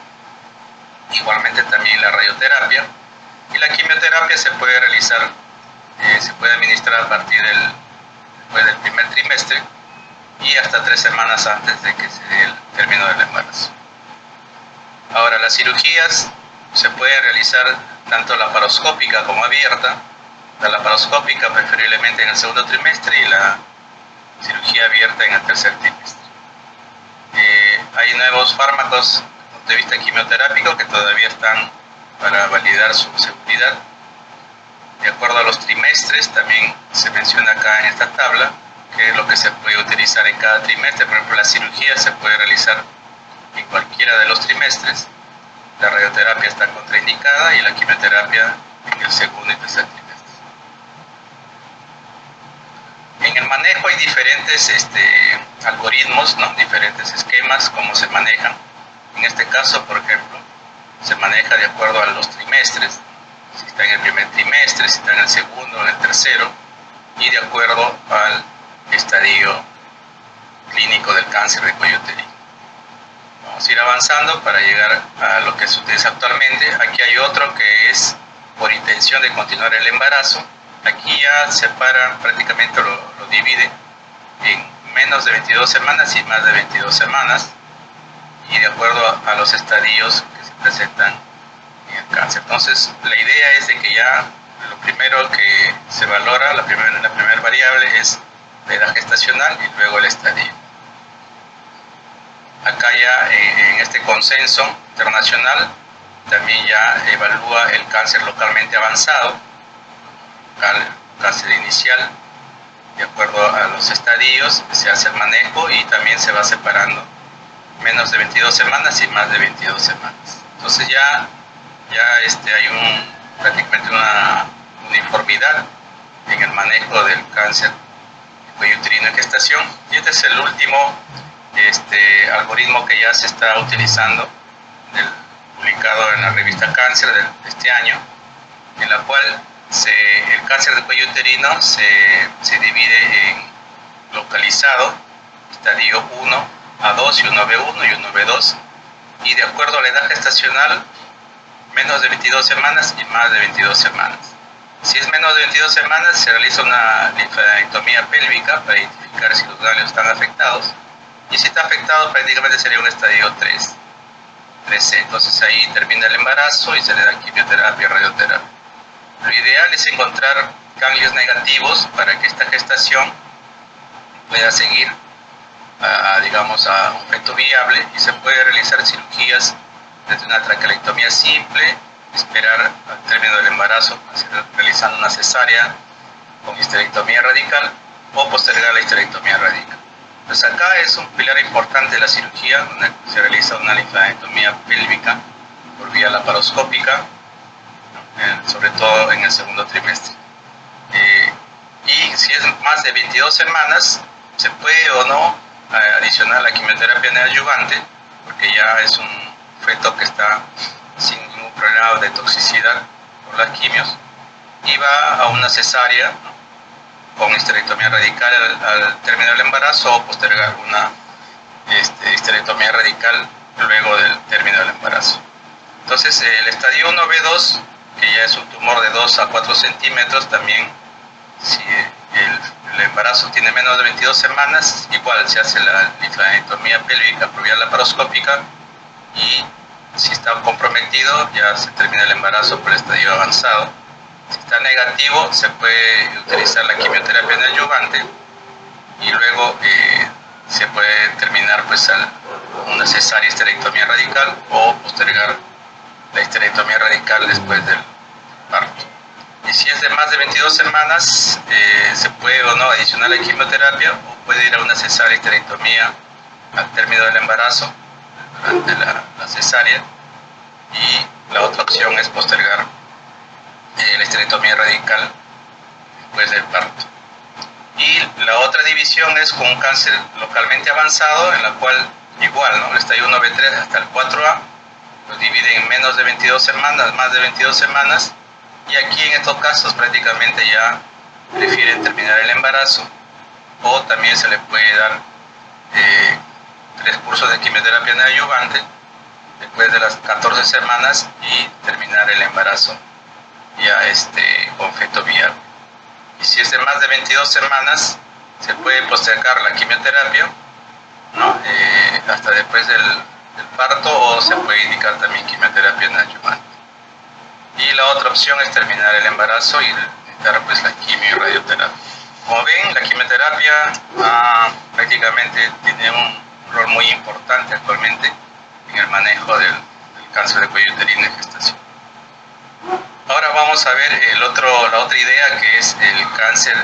Igualmente también la radioterapia, y la quimioterapia se puede realizar, se puede administrar a partir después del primer trimestre y hasta 3 semanas antes de que se dé el término del embarazo. Ahora, las cirugías se puede realizar tanto laparoscópica como abierta. La laparoscópica preferiblemente en el segundo trimestre y la cirugía abierta en el tercer trimestre. Hay nuevos fármacos desde el punto de vista quimioterápico que todavía están para validar su seguridad. De acuerdo a los trimestres, también se menciona acá en esta tabla qué es lo que se puede utilizar en cada trimestre. Por ejemplo, la cirugía se puede realizar en cualquiera de los trimestres, la radioterapia está contraindicada y la quimioterapia en el segundo y tercer trimestre. En el manejo hay diferentes algoritmos, ¿no? Diferentes esquemas, cómo se manejan. En este caso, por ejemplo, se maneja de acuerdo a los trimestres, si está en el primer trimestre, si está en el segundo o en el tercero, y de acuerdo al estadio clínico del cáncer de cuello uterino. Vamos a ir avanzando para llegar a lo que se utiliza actualmente. Aquí hay otro que es por intención de continuar el embarazo. Aquí ya separa, prácticamente lo divide en menos de 22 semanas y más de 22 semanas, y de acuerdo a los estadios que se presentan en el cáncer. Entonces, la idea es de que ya lo primero que se valora, la primera variable es la edad gestacional y luego el estadio. Acá ya en este consenso internacional también ya evalúa el cáncer localmente avanzado, cáncer inicial, de acuerdo a los estadios se hace el manejo y también se va separando menos de 22 semanas y más de 22 semanas. Entonces ya hay prácticamente una uniformidad en el manejo del cáncer de cuello uterino en gestación, y este es el último algoritmo que ya se está utilizando, publicado en la revista Cáncer de este año, en la cual el cáncer de cuello uterino se divide en localizado, estadio 1, A2 y 1B1 y 1B2, y de acuerdo a la edad gestacional, menos de 22 semanas y más de 22 semanas. Si es menos de 22 semanas, se realiza una linfadenectomía pélvica para identificar si los ganglios están afectados, y si está afectado prácticamente sería un estadio 3C. Entonces ahí termina el embarazo y se le da quimioterapia, radioterapia. Lo ideal es encontrar ganglios negativos para que esta gestación pueda seguir a un feto viable, y se puede realizar cirugías desde una traqueotomía simple, esperar al término del embarazo realizando una cesárea con histerectomía radical o postergar la histerectomía radical. Pues acá es un pilar importante de la cirugía, donde se realiza una linfadenectomía pélvica por vía laparoscópica, sobre todo en el segundo trimestre. Y si es más de 22 semanas, se puede o no adicionar la quimioterapia neoadyuvante, porque ya es un feto que está sin ningún problema de toxicidad por las quimios, y va a una cesárea, ¿no?, con histerectomía radical al término del embarazo, o postergar una histerectomía radical luego del término del embarazo. Entonces el estadio 1B2, que ya es un tumor de 2 a 4 centímetros, también si el embarazo tiene menos de 22 semanas, igual se hace la linfadenectomía pélvica por vía laparoscópica, y si está comprometido ya se termina el embarazo por el estadio avanzado. Si está negativo, se puede utilizar la quimioterapia neoadyuvante, y luego se puede terminar una cesárea histerectomía radical o postergar la histerectomía radical después del parto. Y si es de más de 22 semanas, se puede o no adicionar la quimioterapia, o puede ir a una cesárea histerectomía al término del embarazo, durante la cesárea, y la otra opción es postergar la histerectomía radical después del parto. Y la otra división es con un cáncer localmente avanzado, en la cual igual, ¿no?, el estadio 1B3 hasta el 4A lo dividen en menos de 22 semanas, más de 22 semanas, y aquí en estos casos prácticamente ya prefieren terminar el embarazo, o también se le puede dar 3 cursos de quimioterapia neoadyuvante después de las 14 semanas y terminar el embarazo ya con feto viable. Y si es de más de 22 semanas, se puede postergar la quimioterapia, ¿no?, hasta después del parto, o se puede indicar también quimioterapia neoadyuvante. Y la otra opción es terminar el embarazo y dar la quimio y radioterapia. Como ven, la quimioterapia prácticamente tiene un rol muy importante actualmente en el manejo del cáncer de cuello uterino en gestación. vamos a ver la otra idea, que es el cáncer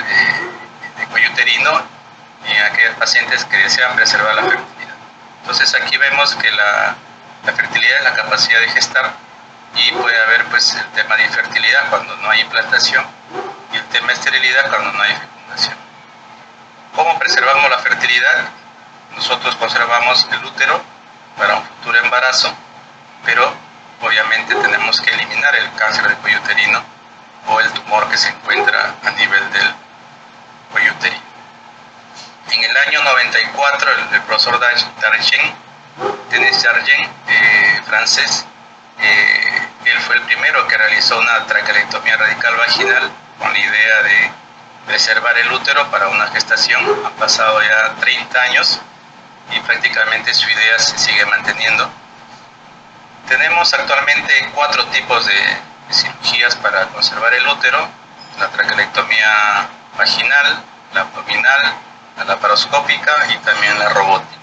de cuello uterino en aquellos pacientes que desean preservar la fertilidad. Entonces aquí vemos que la fertilidad es la capacidad de gestar, y puede haber pues el tema de infertilidad cuando no hay implantación y el tema de esterilidad cuando no hay fecundación. ¿Cómo preservamos la fertilidad? Nosotros conservamos el útero para un futuro embarazo, pero obviamente tenemos que eliminar el cáncer de cuello uterino o el tumor que se encuentra a nivel del cuello uterino. En el año 94, el profesor Denis Dargen, francés, él fue el primero que realizó una traquelectomía radical vaginal con la idea de preservar el útero para una gestación. Han pasado ya 30 años y prácticamente su idea se sigue manteniendo. Tenemos actualmente 4 tipos de cirugías para conservar el útero: la traquelectomía vaginal, la abdominal, la laparoscópica y también la robótica.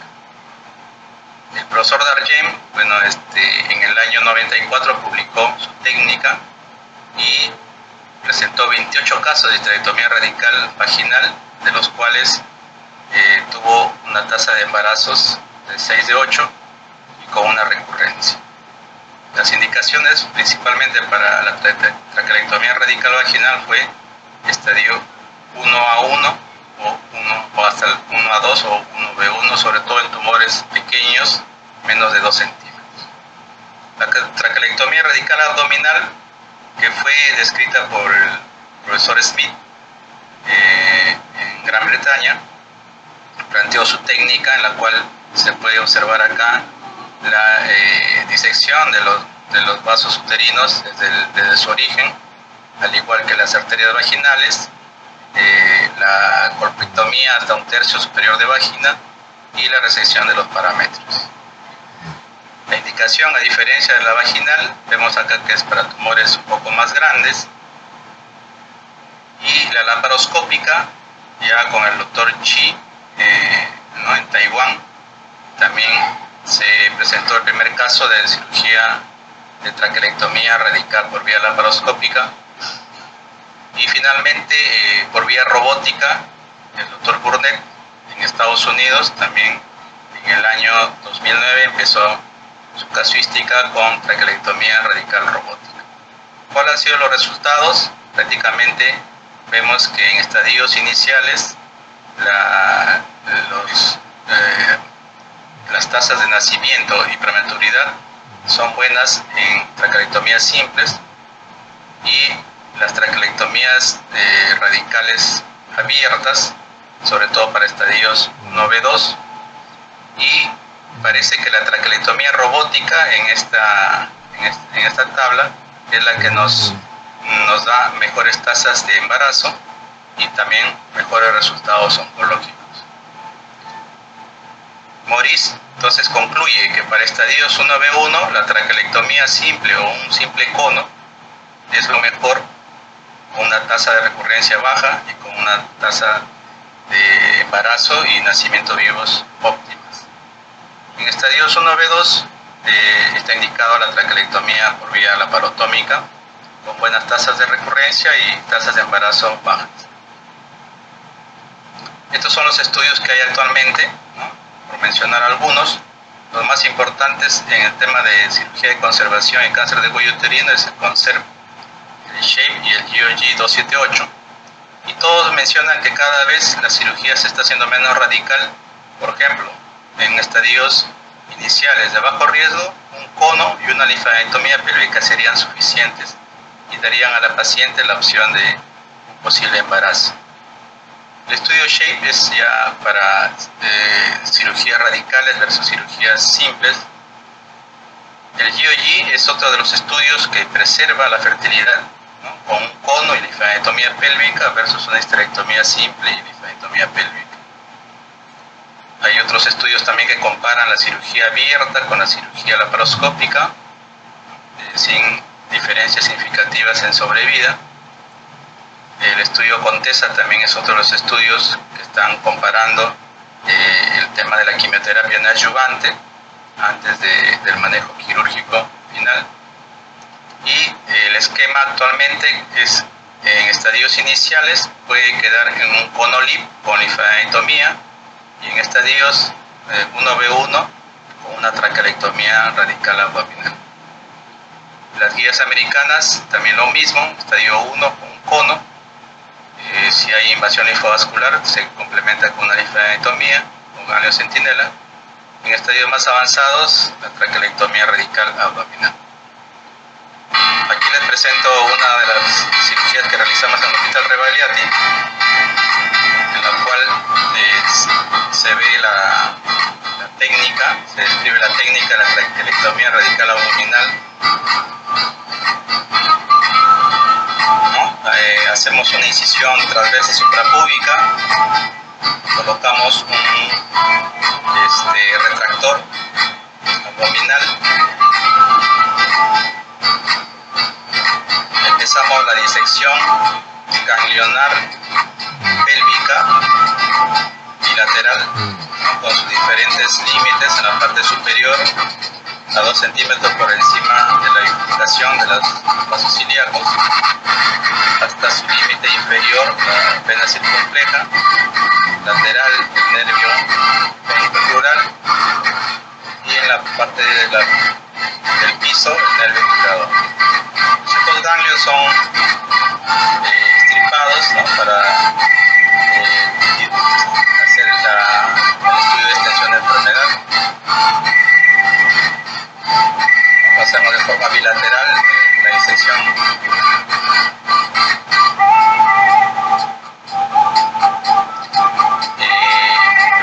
El profesor Dargen, en el año 94 publicó su técnica y presentó 28 casos de histerectomía radical vaginal, de los cuales tuvo una tasa de embarazos de 6 de 8 y con una recurrencia. Las indicaciones principalmente para la traquelectomía radical vaginal fue estadio 1A1 o hasta el 1A2 o 1B1, sobre todo en tumores pequeños, menos de 2 centímetros. La traquelectomía radical abdominal, que fue descrita por el profesor Smith en Gran Bretaña, planteó su técnica, en la cual se puede observar acá la disección de los vasos uterinos desde su origen, al igual que las arterias vaginales, la colpectomía hasta 1/3 superior de vagina y la resección de los parámetros. La indicación, a diferencia de la vaginal, vemos acá que es para tumores un poco más grandes, y la laparoscópica, ya con el doctor Chi en Taiwán, también se presentó el primer caso de cirugía de traquelectomía radical por vía laparoscópica. Y finalmente, por vía robótica, el doctor Burnett en Estados Unidos también en el año 2009 empezó su casuística con traquelectomía radical robótica. ¿Cuáles han sido los resultados? Prácticamente vemos que en estadios iniciales las tasas de nacimiento y prematuridad son buenas en traquelectomías simples, y las traquelectomías radicales abiertas, sobre todo para estadios 1B2, y parece que la traquelectomía robótica en esta tabla es la que nos da mejores tasas de embarazo y también mejores resultados oncológicos. Maurice entonces concluye que para estadios 1B1 la traquelectomía simple o un simple cono es lo mejor, con una tasa de recurrencia baja y con una tasa de embarazo y nacimiento vivos óptimas. En estadios 1B2 está indicado la traquelectomía por vía laparotómica, con buenas tasas de recurrencia y tasas de embarazo bajas. Estos son los estudios que hay actualmente, ¿no? Por mencionar algunos. Los más importantes en el tema de cirugía de conservación en cáncer de cuello uterino es el CONSERV, el SHAPE y el GOG 278, y todos mencionan que cada vez la cirugía se está haciendo menos radical. Por ejemplo, en estadios iniciales de bajo riesgo, un cono y una linfadenectomía pélvica serían suficientes y darían a la paciente la opción de un posible embarazo. El estudio SHAPE es ya para cirugías radicales versus cirugías simples. El GOG es otro de los estudios que preserva la fertilidad, ¿no? Con un cono y linfadenectomía pélvica versus una histerectomía simple y linfadenectomía pélvica. Hay otros estudios también que comparan la cirugía abierta con la cirugía laparoscópica, sin diferencias significativas en sobrevida. El estudio CONTESA también es otro de los estudios que están comparando el tema de la quimioterapia neoadyuvante antes del manejo quirúrgico final. y el esquema actualmente es en estadios iniciales puede quedar en un cono LIP con linfadenectomía y en estadios 1B1 con una traqueolectomía radical abdominal. Las guías americanas también lo mismo, estadio 1 con un cono. Si hay invasión linfovascular se complementa con una linfadenectomía con ganglio centinela. En estadios más avanzados, la traqueolectomía radical abdominal. Aquí les presento una de las cirugías que realizamos en el Hospital Rebagliati, en la cual se ve la técnica, se describe la técnica de la traqueolectomía radical abdominal. ¿No? Hacemos una incisión transversa suprapúbica, colocamos un retractor abdominal, empezamos la disección ganglionar pélvica bilateral, ¿no? Con sus diferentes límites en la parte superior a 2 centímetros por encima de la bifurcación de los vasos ilíacos, hasta su límite inferior, la vena circunfleja, lateral, el nervio períneal, y en la parte del piso, el nervio inferior. Estos ganglios son estripados, ¿no? Para hacer el estudio de extensión de enfermedad. Hacemos de forma bilateral la disección.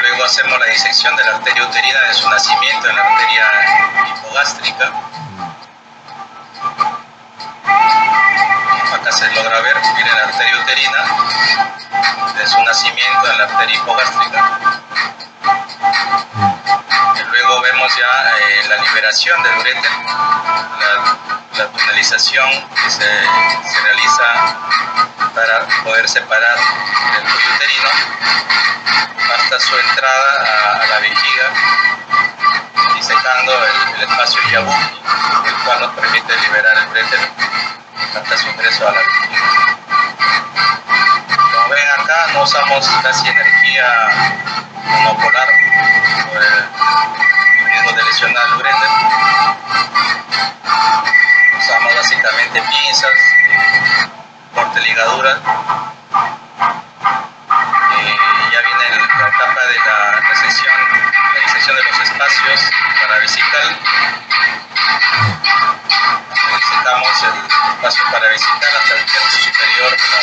Luego hacemos la disección de la arteria uterina de su nacimiento en la arteria hipogástrica. Acá se logra ver, miren, la arteria uterina de su nacimiento en la arteria hipogástrica. Luego vemos ya la liberación del uréter, la tunelización que se realiza para poder separar el cuello uterino hasta su entrada a la vejiga, disecando el espacio Yabú, el cual nos permite liberar el uréter hasta su ingreso a la vejiga. Como ven acá, no usamos casi energía monopolar por el riesgo de lesionar el uréter. Usamos básicamente pinzas, corte ligadura. Ya viene la etapa de la disección de los espacios paravesical. Disecamos el espacio paravesical hasta el tercio superior de la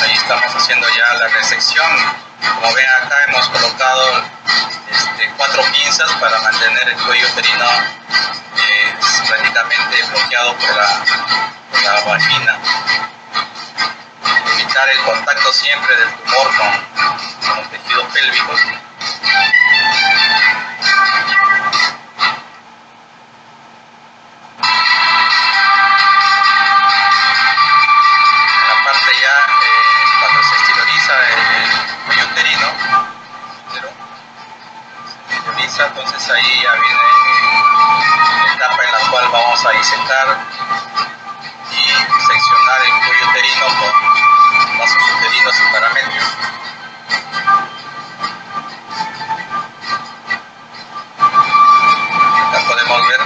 Ahí estamos haciendo ya la resección. Como ven acá hemos colocado 4 pinzas para mantener el cuello uterino prácticamente bloqueado por la vagina. Evitar el contacto siempre del tumor con los tejidos pélvicos. Cuando se exterioriza el cuello uterino, se exterioriza, entonces ahí ya viene la etapa en la cual vamos a disecar y seccionar el cuello uterino con vasos uterinos y parametrios. Acá podemos ver,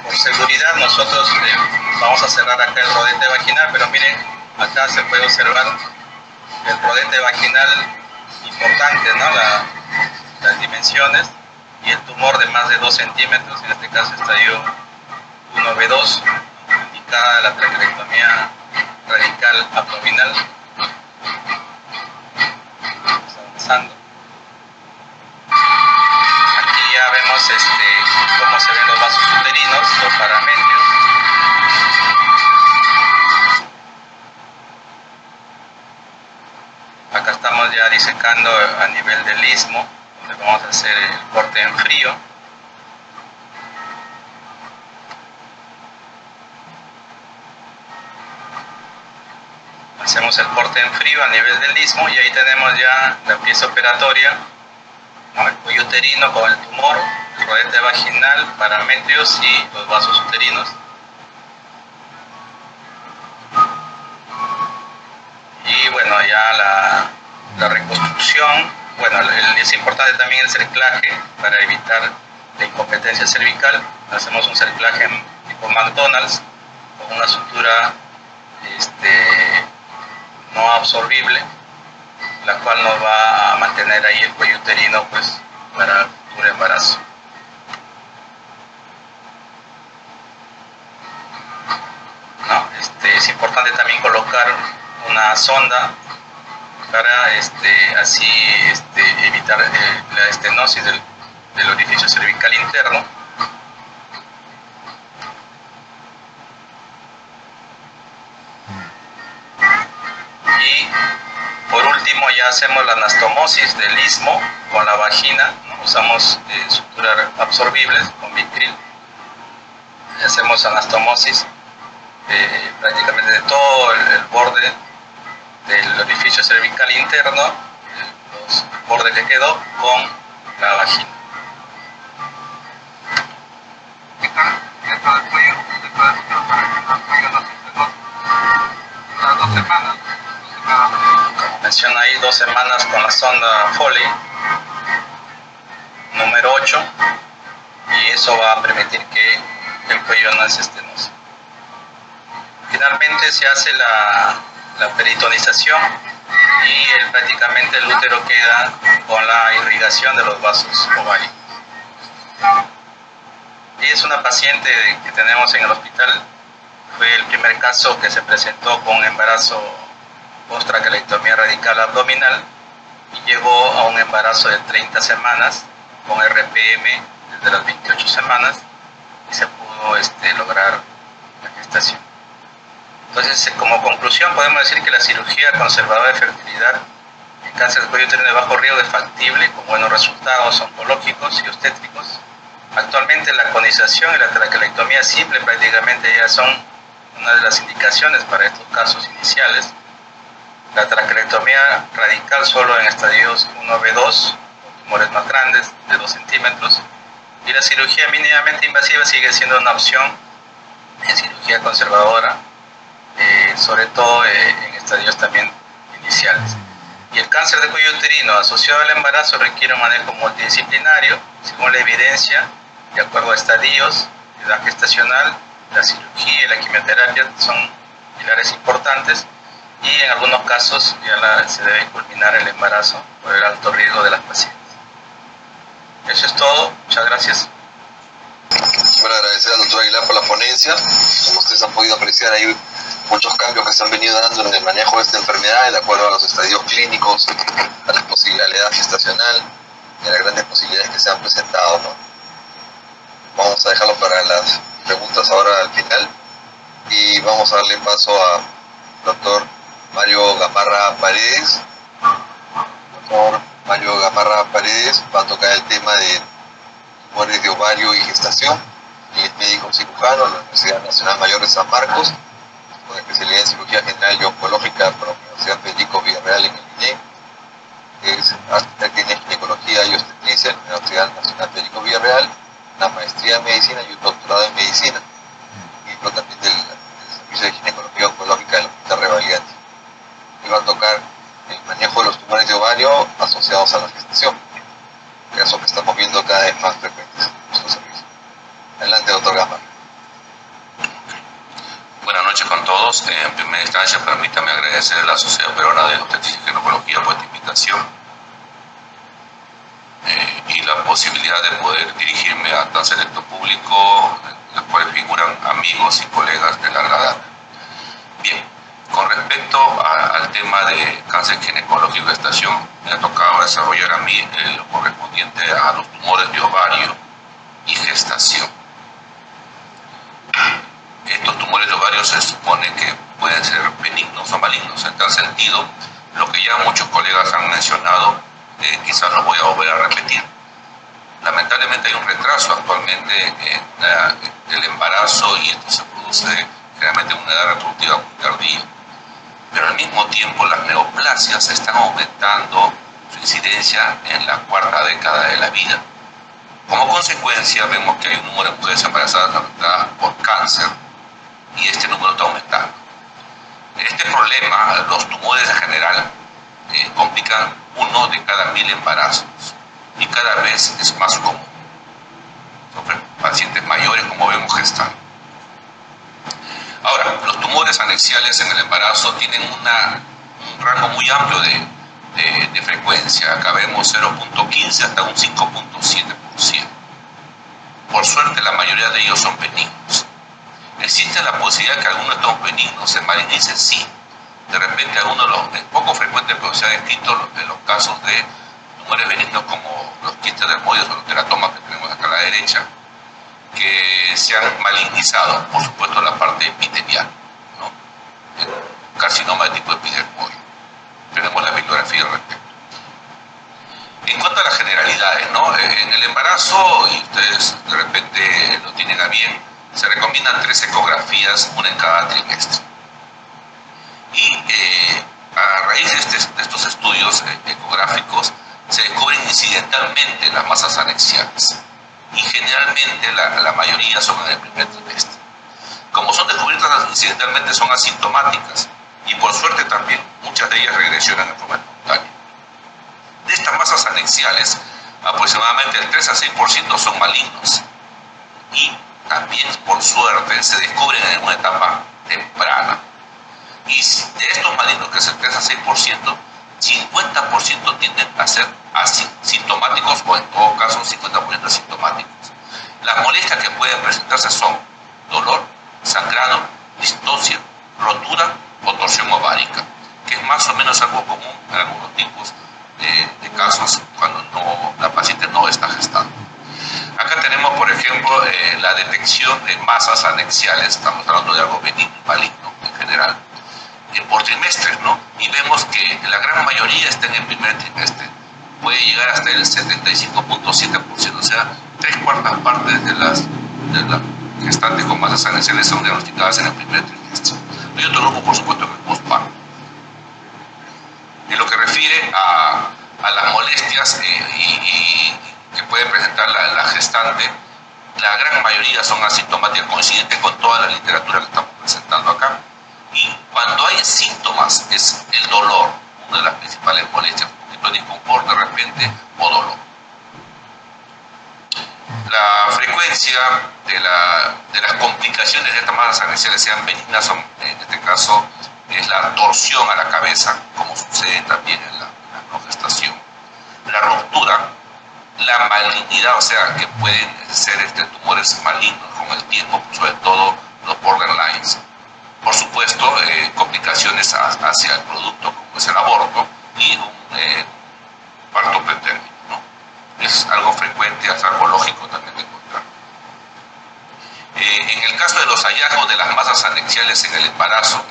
por seguridad nosotros vamos a cerrar acá el rodete vaginal, pero miren, acá se puede observar el rodete vaginal importante, ¿no? Las dimensiones y el tumor de más de 2 centímetros, en este caso estadio 1B2, indicada la traqueolectomía radical abdominal. Vamos avanzando. Aquí ya vemos cómo se ven los vasos uterinos, los parametrios. Acá estamos ya disecando a nivel del istmo, donde vamos a hacer el corte en frío. hacemos el corte en frío a nivel del istmo y ahí tenemos ya la pieza operatoria, ¿no? El cuello uterino con el tumor, el rodete vaginal, parametrios y los vasos uterinos. Y bueno, ya la reconstrucción, bueno, es importante también el cerclaje para evitar la incompetencia cervical. Hacemos un cerclaje tipo McDonald's con una sutura no absorbible, la cual nos va a mantener ahí el cuello uterino pues para el futuro embarazo. ¿No? Es importante también colocar una sonda para así evitar la estenosis del orificio cervical interno. Y por último ya hacemos la anastomosis del istmo con la vagina, ¿no? Usamos suturas absorbibles con Vicryl. Hacemos anastomosis prácticamente de todo el borde del orificio cervical interno, los bordes que quedó con la vagina. Dentro del cuello, dentro de nosotros, para que el cuello no se interrumpa. Unas 2 semanas. Como menciona ahí, 2 semanas con la sonda Foley, número 8, y eso va a permitir que el cuello no se estenosi. Finalmente se hace la peritonización y prácticamente el útero queda con la irrigación de los vasos ováricos. Y es una paciente que tenemos en el hospital, fue el primer caso que se presentó con embarazo post-traquelectomía radical abdominal y llegó a un embarazo de 30 semanas con RPM desde las 28 semanas y se pudo lograr la gestación. Entonces, como conclusión, podemos decir que la cirugía conservadora de fertilidad en cáncer de cuello uterino de bajo riesgo es factible, con buenos resultados oncológicos y obstétricos. Actualmente la conización y la traquelectomía simple prácticamente ya son una de las indicaciones para estos casos iniciales. La traquelectomía radical solo en estadios 1B2, tumores más grandes de 2 centímetros, y la cirugía mínimamente invasiva sigue siendo una opción en cirugía conservadora, sobre todo en estadios también iniciales. Y el cáncer de cuello uterino asociado al embarazo requiere un manejo multidisciplinario, según la evidencia, de acuerdo a estadios, edad gestacional, la cirugía y la quimioterapia son pilares importantes, y en algunos casos ya se debe culminar el embarazo por el alto riesgo de las pacientes. Eso es todo, muchas gracias. Bueno, agradecer al doctor Aguilar por la ponencia. Como ustedes han podido apreciar, hay muchos cambios que se han venido dando en el manejo de esta enfermedad, de acuerdo a los estadios clínicos, a las posibilidades, a la edad gestacional y a las grandes posibilidades que se han presentado, ¿no? Vamos a dejarlo para las preguntas ahora al final y vamos a darle paso a doctor Mario Gamarra Paredes. Doctor Mario Gamarra Paredes va a tocar el tema de tumores de ovario y gestación, y es médico cirujano de la Universidad Nacional Mayor de San Marcos, con especialidad en cirugía general y oncológica por la Universidad Federico Villarreal en el INE. Tiene ginecología y obstetricia en la Universidad Nacional Federico Villarreal, una maestría en medicina y un doctorado en medicina, miembro también del servicio de ginecología oncológica del Hospital Revaliati. Y va a tocar el manejo de los tumores de ovario asociados a la gestación, caso que estamos viendo cada vez más frecuentes en nuestro servicio. Adelante, doctor Gamarra. Buenas noches con todos. En primera instancia, permítame agradecer a la Sociedad Peruana de Obstetricia y Ginecología por esta invitación y la posibilidad de poder dirigirme a tan selecto público, en el cual figuran amigos y colegas de larga data. Bien, con respecto al tema de cáncer ginecológico y gestación, me ha tocado desarrollar a mí lo correspondiente a los tumores de ovario y gestación. Estos tumores de ovario se supone que pueden ser benignos o malignos. En tal sentido, lo que ya muchos colegas han mencionado, quizás lo voy a volver a repetir. Lamentablemente hay un retraso actualmente en el embarazo y esto se produce generalmente en una edad reproductiva muy tardía. pero al mismo tiempo las neoplasias están aumentando su incidencia en la cuarta década de la vida. Como consecuencia, vemos que hay un número de mujeres embarazadas afectadas por cáncer y este número está aumentando. Este problema, los tumores en general, complican 1 de cada 1000 embarazos y cada vez es más común. Son pacientes mayores, como vemos, gestando. Ahora, los tumores anexiales en el embarazo tienen un rango muy amplio de frecuencia. Acá vemos 0.15 hasta un 5.7%. Por suerte, la mayoría de ellos son benignos. ¿Existe la posibilidad de que algunos de estos benignos se malignicen? Sí. De repente, algunos de los, es poco frecuente, pero se han descrito en los casos de tumores benignos como los quistes dermoides o los teratomas que tenemos acá a la derecha, que se han malignizado, por supuesto, la parte epitelial, ¿no? El carcinoma de tipo epidermoide. Tenemos la bibliografía al respecto. En cuanto a las generalidades, ¿no? En el embarazo, y ustedes de repente lo tienen a bien, se recomiendan 3 ecografías, una en cada trimestre. Y a raíz de estos estudios ecográficos, se descubren incidentalmente las masas anexiales. Y generalmente la mayoría son en el primer trimestre. Como son descubiertas incidentalmente, son asintomáticas. Y por suerte también muchas de ellas regresionan en forma espontánea. De estas masas anexiales, aproximadamente el 3 a 6% son malignos. Y también, por suerte, se descubren en una etapa temprana. Y de estos malignos, que es el 3 a 6%, 50% tienden a ser asintomáticos o en todo caso 50% asintomáticos. Las molestias que pueden presentarse son dolor, sangrado, distocia, rotura o torsión ovárica, que es más o menos algo común en algunos tipos de casos cuando la paciente no está gestando. Acá tenemos, por ejemplo, la detección de masas anexiales. Estamos hablando de algo benigno y maligno en general, por trimestres, ¿no? Y vemos que la gran mayoría está en el primer trimestre. Puede llegar hasta el 75.7%, o sea, 3/4 partes de las gestantes con masas anexiales son diagnosticadas en el primer trimestre. Hay otro grupo, por supuesto, en el postparto. En lo que refiere a las molestias que puede presentar la gestante, la gran mayoría son asintomáticas, coincidentes con toda la literatura que estamos presentando acá. Y cuando hay síntomas, es el dolor, una de las principales molestias, un poquito de disconfort de repente o dolor. La frecuencia de las complicaciones de estas masas anexiales, sean benignas o en este caso es la torsión a la cabeza, como sucede también en la no gestación. La ruptura, la malignidad, o sea, que pueden ser tumores malignos con el tiempo, sobre todo los borderlines. Por supuesto, complicaciones hacia el producto, como es el aborto y un parto pretérmino, ¿no? Es algo frecuente, es algo lógico también de encontrar. En el caso de los hallazgos de las masas anexiales en el embarazo,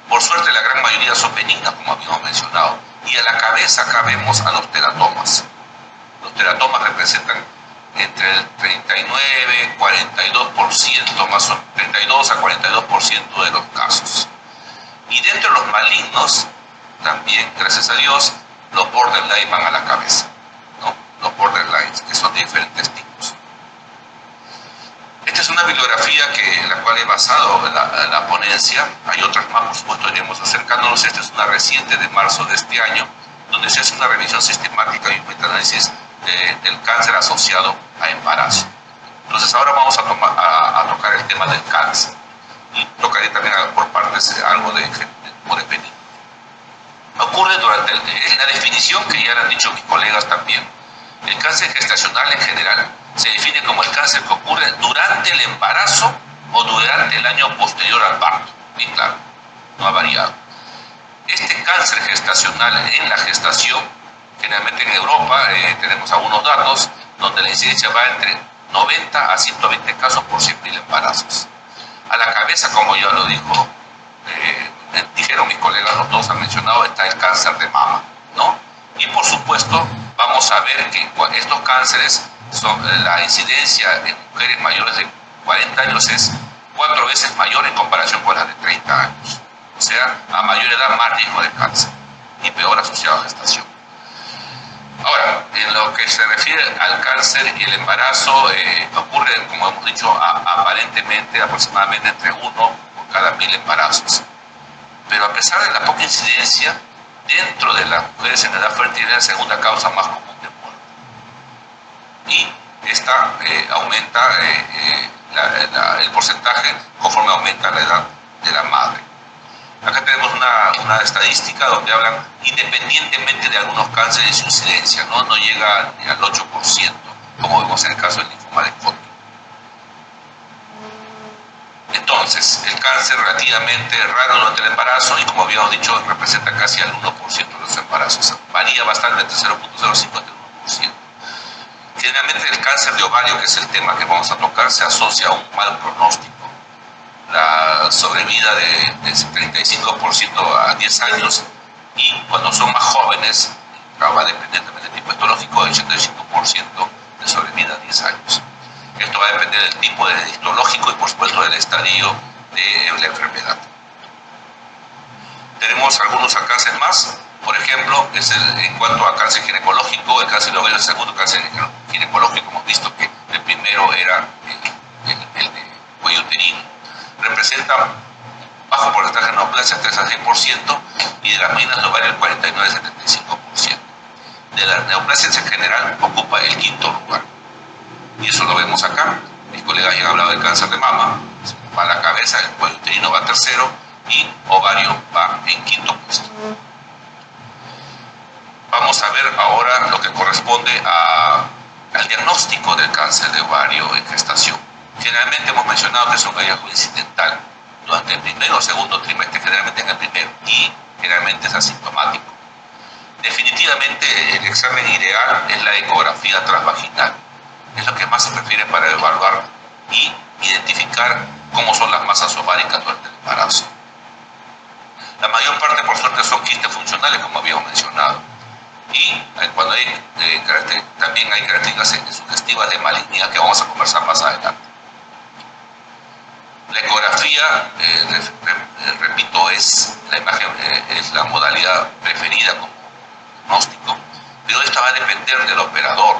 por suerte la gran mayoría son benignas, como habíamos mencionado, y a la cabeza acá vemos a los teratomas. Los teratomas representan entre el 39, 42%, más o 32 a 42% de los casos. Y dentro de los malignos, también, gracias a Dios, los borderline van a la cabeza, ¿no? Los borderlines, que son de diferentes tipos. Esta es una bibliografía en la cual he basado la ponencia. Hay otras más, por supuesto, iremos acercándonos. Esta es una reciente de marzo de este año, donde se hace una revisión sistemática y un metaanálisis del cáncer asociado a embarazo. Entonces ahora vamos a tocar el tema del cáncer y tocaré también por partes algo de tumores benignos. Ocurre durante la definición que ya han dicho mis colegas también. El cáncer gestacional en general se define como el cáncer que ocurre durante el embarazo o durante el año posterior al parto. Bien claro, no ha variado. Este cáncer gestacional en la gestación, generalmente en Europa tenemos algunos datos donde la incidencia va entre 90 a 120 casos por 100.000 embarazos. A la cabeza, como ya lo dijeron mis colegas, los dos han mencionado, está el cáncer de mama, ¿no? Y por supuesto vamos a ver que estos cánceres, la incidencia en mujeres mayores de 40 años es 4 veces mayor en comparación con las de 30 años. O sea, a mayor edad más riesgo de cáncer y peor asociado a gestación. Ahora, en lo que se refiere al cáncer y el embarazo, ocurre, como hemos dicho, aparentemente aproximadamente entre 1 por cada 1000 embarazos. Pero a pesar de la poca incidencia, dentro de las mujeres en edad fértil es la segunda causa más común de muerte. Y esta aumenta el porcentaje conforme aumenta la edad de la madre. Acá tenemos una estadística donde hablan independientemente de algunos cánceres y su incidencia, no llega ni al 8%, como vemos en el caso del linfoma de Hodgkin. Entonces, el cáncer relativamente raro durante el embarazo y, como habíamos dicho, representa casi al 1% de los embarazos. Varía bastante entre 0.05 y 1%. Generalmente el cáncer de ovario, que es el tema que vamos a tocar, se asocia a un mal pronóstico. La sobrevida de 35% a 10 años y cuando son más jóvenes, va dependientemente del tipo histológico, del 85% de sobrevida a 10 años. Esto va a depender del tipo de histológico y por supuesto del estadio de la enfermedad. Tenemos algunos alcances más, por ejemplo, en cuanto a cáncer ginecológico, el cáncer de ovario es el segundo cáncer ginecológico. Hemos visto que el primero era el de cuello uterino. Representa bajo porcentaje de neoplasia, 3 a 6%, y de las malignas de ovario el 49 a 75%. De las neoplasias en general ocupa el 5º lugar. Y eso lo vemos acá. Mis colegas ya han hablado del cáncer de mama, va a la cabeza, el cuello uterino va tercero y ovario va en 5º puesto. Vamos a ver ahora lo que corresponde al diagnóstico del cáncer de ovario en gestación. Generalmente hemos mencionado que es un hallazgo incidental durante el primero o segundo trimestre, generalmente en el primero, y generalmente es asintomático. Definitivamente el examen ideal es la ecografía transvaginal. Es lo que más se prefiere para evaluar y identificar cómo son las masas ováricas durante el embarazo. La mayor parte, por suerte, son quistes funcionales, como habíamos mencionado. Y cuando también hay características sugestivas de malignidad que vamos a conversar más adelante. La ecografía, repito, es la modalidad preferida como diagnóstico, pero esto va a depender del operador,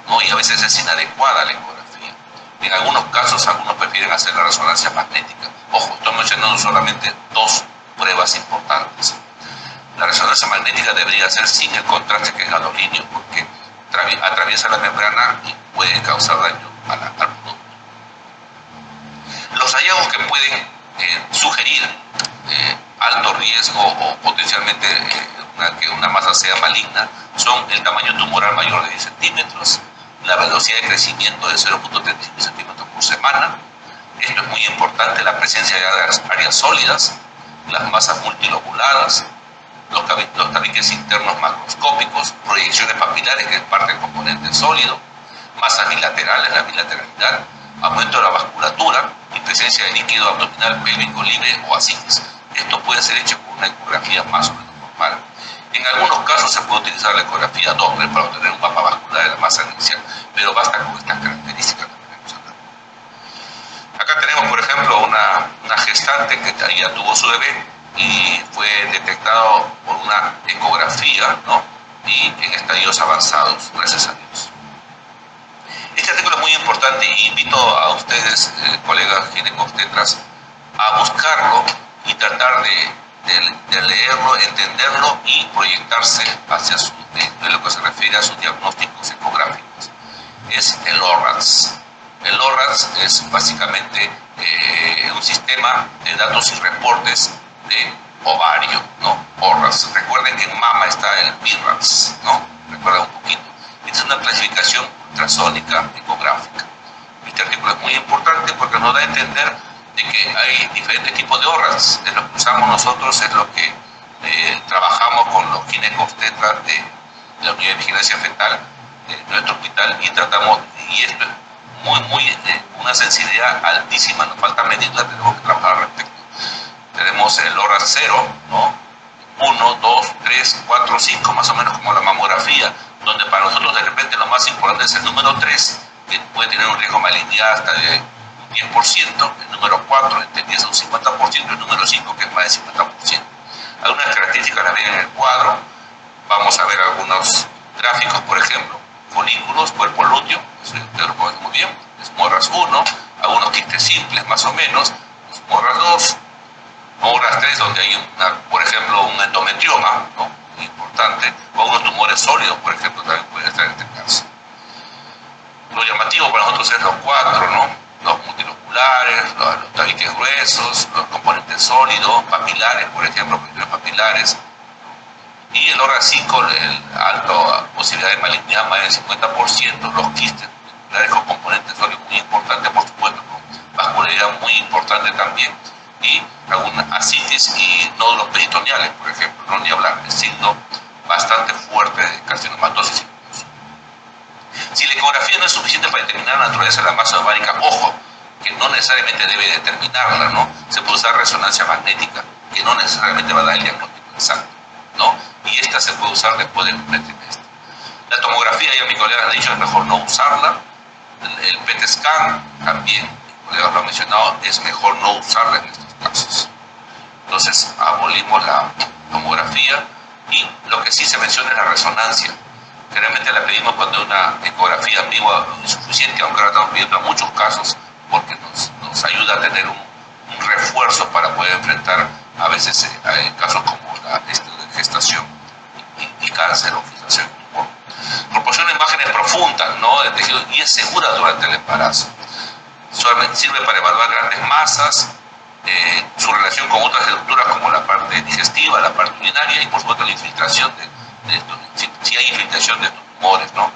¿no? Y a veces es inadecuada la ecografía. En algunos casos, algunos prefieren hacer la resonancia magnética. Ojo, estoy mencionando solamente 2 pruebas importantes. La resonancia magnética debería ser sin el contraste, que es gadolínio, porque atraviesa la membrana y puede causar daño al producto. Los hallazgos que pueden sugerir alto riesgo o potencialmente que una masa sea maligna son el tamaño tumoral mayor de 10 centímetros, la velocidad de crecimiento de 0.35 centímetros por semana. Esto es muy importante, la presencia de áreas sólidas, las masas multilobuladas, los tabiques internos macroscópicos, proyecciones papilares, que es parte del componente sólido, masas bilaterales, la bilateralidad, aumento de la vasculatura y presencia de líquido abdominal pélvico libre o ascitis. Esto puede ser hecho con una ecografía más o menos normal. En algunos casos se puede utilizar la ecografía Doppler para obtener un mapa vascular de la masa inicial, pero basta con estas características que tenemos acá. Acá tenemos, por ejemplo, una gestante que ya tuvo su bebé y fue detectado por una ecografía, ¿no? Y en estadios avanzados, gracias a Dios. Este artículo es muy importante y invito a ustedes, colegas ginecobstetras, a buscarlo y tratar de leerlo, entenderlo y proyectarse hacia en lo que se refiere a sus diagnósticos ecográficos. Es el ORADS. El ORADS es básicamente un sistema de datos y reportes de ovario, ¿no? ORADS. Recuerden que en mama está el BIRADS, ¿no? Recuerda un poquito. Esta es una clasificación ultrasónica ecográfica. Este artículo es muy importante porque nos da a entender de que hay diferentes tipos de ORADS. Es lo que usamos nosotros, es lo que trabajamos con los ginecobstetras de la unidad de vigilancia fetal de nuestro hospital y tratamos, y esto es una sensibilidad altísima, nos falta medirla, tenemos que trabajar al respecto. Tenemos el ORADS 0, ¿no? 1, 2, 3, 4, 5, más o menos como la mamografía, donde para nosotros de repente lo más importante es el número 3, que puede tener un riesgo de malignidad hasta de un 10%, el número 4 empieza un 50%, el número 5 que es más del 50%. Algunas características las ven en el cuadro. Vamos a ver algunos gráficos, por ejemplo, folículos, cuerpo lúteo, eso ustedes lo conocen muy bien, esmorras 1, algunos quistes simples más o menos, esmorras 2, esmorras 3, donde hay, por ejemplo, un endometrioma, ¿no? Muy importante, o unos tumores sólidos, por ejemplo, también pueden estar en este caso. Lo llamativo para nosotros es los 4, ¿no? Los multiloculares, los tabiques gruesos, los componentes sólidos, papilares, por ejemplo, papilares. Y el órgano 5, la alta posibilidad de malignidad, más del 50%, los quistes multiculares con componentes sólidos muy importantes, por supuesto, con vascularidad muy importante también, y alguna ascitis y nódulos peritoneales, por ejemplo, no ni hablar, es signo bastante fuerte de carcinomatosis. Si la ecografía no es suficiente para determinar la naturaleza de la masa ovárica, ojo, que no necesariamente debe determinarla, ¿no? Se puede usar resonancia magnética, que no necesariamente va a dar el diagnóstico exacto, ¿no? Y esta se puede usar después del primer trimestre. La tomografía, ya mi colega ha dicho, es mejor no usarla. El PET scan, también, mi colega lo ha mencionado, es mejor no usarla en estos casos. Entonces, abolimos la tomografía y lo que sí se menciona es la resonancia. Generalmente la pedimos cuando hay una ecografía en vivo insuficiente, aunque ahora estamos pidiendo en muchos casos porque nos ayuda a tener un refuerzo para poder enfrentar a veces casos como la gestación y cáncer o gestación. Proporciona imágenes profundas, ¿no?, de tejido y es segura durante el embarazo. Sirve para evaluar grandes masas, su relación con otras estructuras como la parte digestiva, la parte urinaria y por supuesto la infiltración de estos, si hay infiltración de estos tumores, ¿no?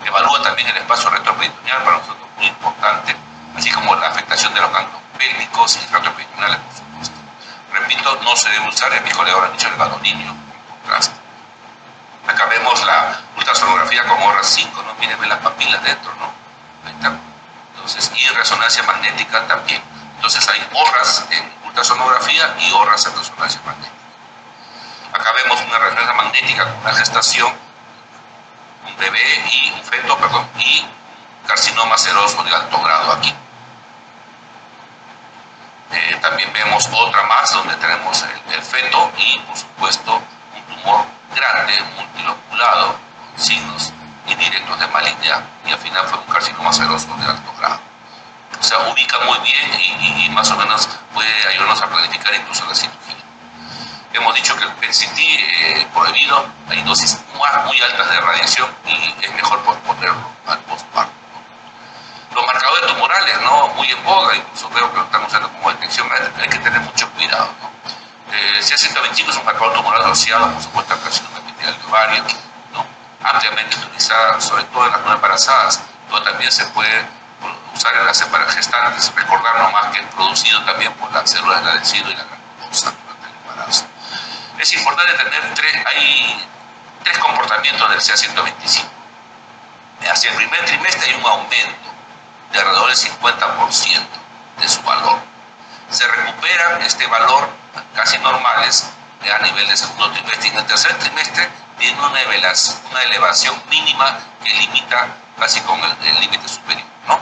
Evalúa también el espacio retroperitoneal, para nosotros muy importante, así como la afectación de los ganglios pélvicos y retroperitoneales, por supuesto. Repito, no se debe usar, mis colegas han dicho, el gadolínio en contraste. Acá vemos la ultrasonografía con ORRAS 5, ¿no? Miren, ven las papilas dentro, ¿no? Ahí está. Entonces, y resonancia magnética también. Entonces hay ORRAS en ultrasonografía y ORRAS en resonancia magnética. Acá vemos una resonancia magnética con una gestación, un bebé y un feto, y carcinoma seroso de alto grado aquí. También vemos otra más donde tenemos el feto y por supuesto un tumor grande, multiloculado, con signos indirectos de malignidad, y al final fue un carcinoma seroso de alto grado. O sea, ubica muy bien y más o menos puede ayudarnos a planificar incluso la cirugía. Hemos dicho que el PET-CT prohibido, hay dosis muy altas de radiación y es mejor posponerlo al postparto. Los marcadores tumorales, ¿no?, muy en boga, incluso veo que lo están usando como detección, hay que tener mucho cuidado, ¿no? El CA125 es un marcador tumoral asociado, por supuesto, al carcinoma epitelial de ovario, ¿no?, ampliamente utilizada, sobre todo en las no embarazadas, pero también se puede usar en las gestantes. Recordar nomás que es producido también por las células del adhesivo y la granulosa durante el embarazo. Es importante tener tres comportamientos del CA125. Hacia el primer trimestre hay un aumento de alrededor del 50% de su valor. Se recupera este valor casi normales a nivel del segundo trimestre, y en el tercer trimestre tiene una elevación mínima que limita casi con el límite superior, ¿no?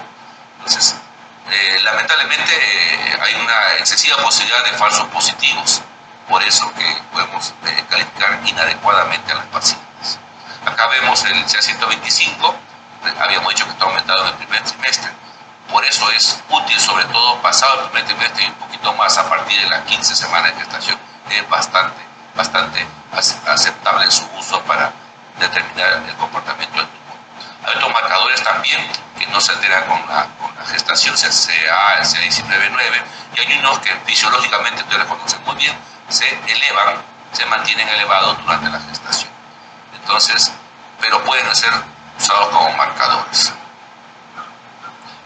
Entonces, lamentablemente hay una excesiva posibilidad de falsos positivos, por eso que podemos calificar inadecuadamente a los pacientes. Acá vemos el CA125, habíamos dicho que está aumentado en el primer trimestre, por eso es útil, sobre todo pasado el primer trimestre y un poquito más a partir de las 15 semanas de gestación. Es bastante aceptable su uso para determinar el comportamiento del tumor. Hay otros marcadores también que no se alteran con la gestación, sea el CA19-9, y hay unos que fisiológicamente ustedes conocen muy bien, se mantienen elevados durante la gestación. Entonces, pero pueden ser usados como marcadores.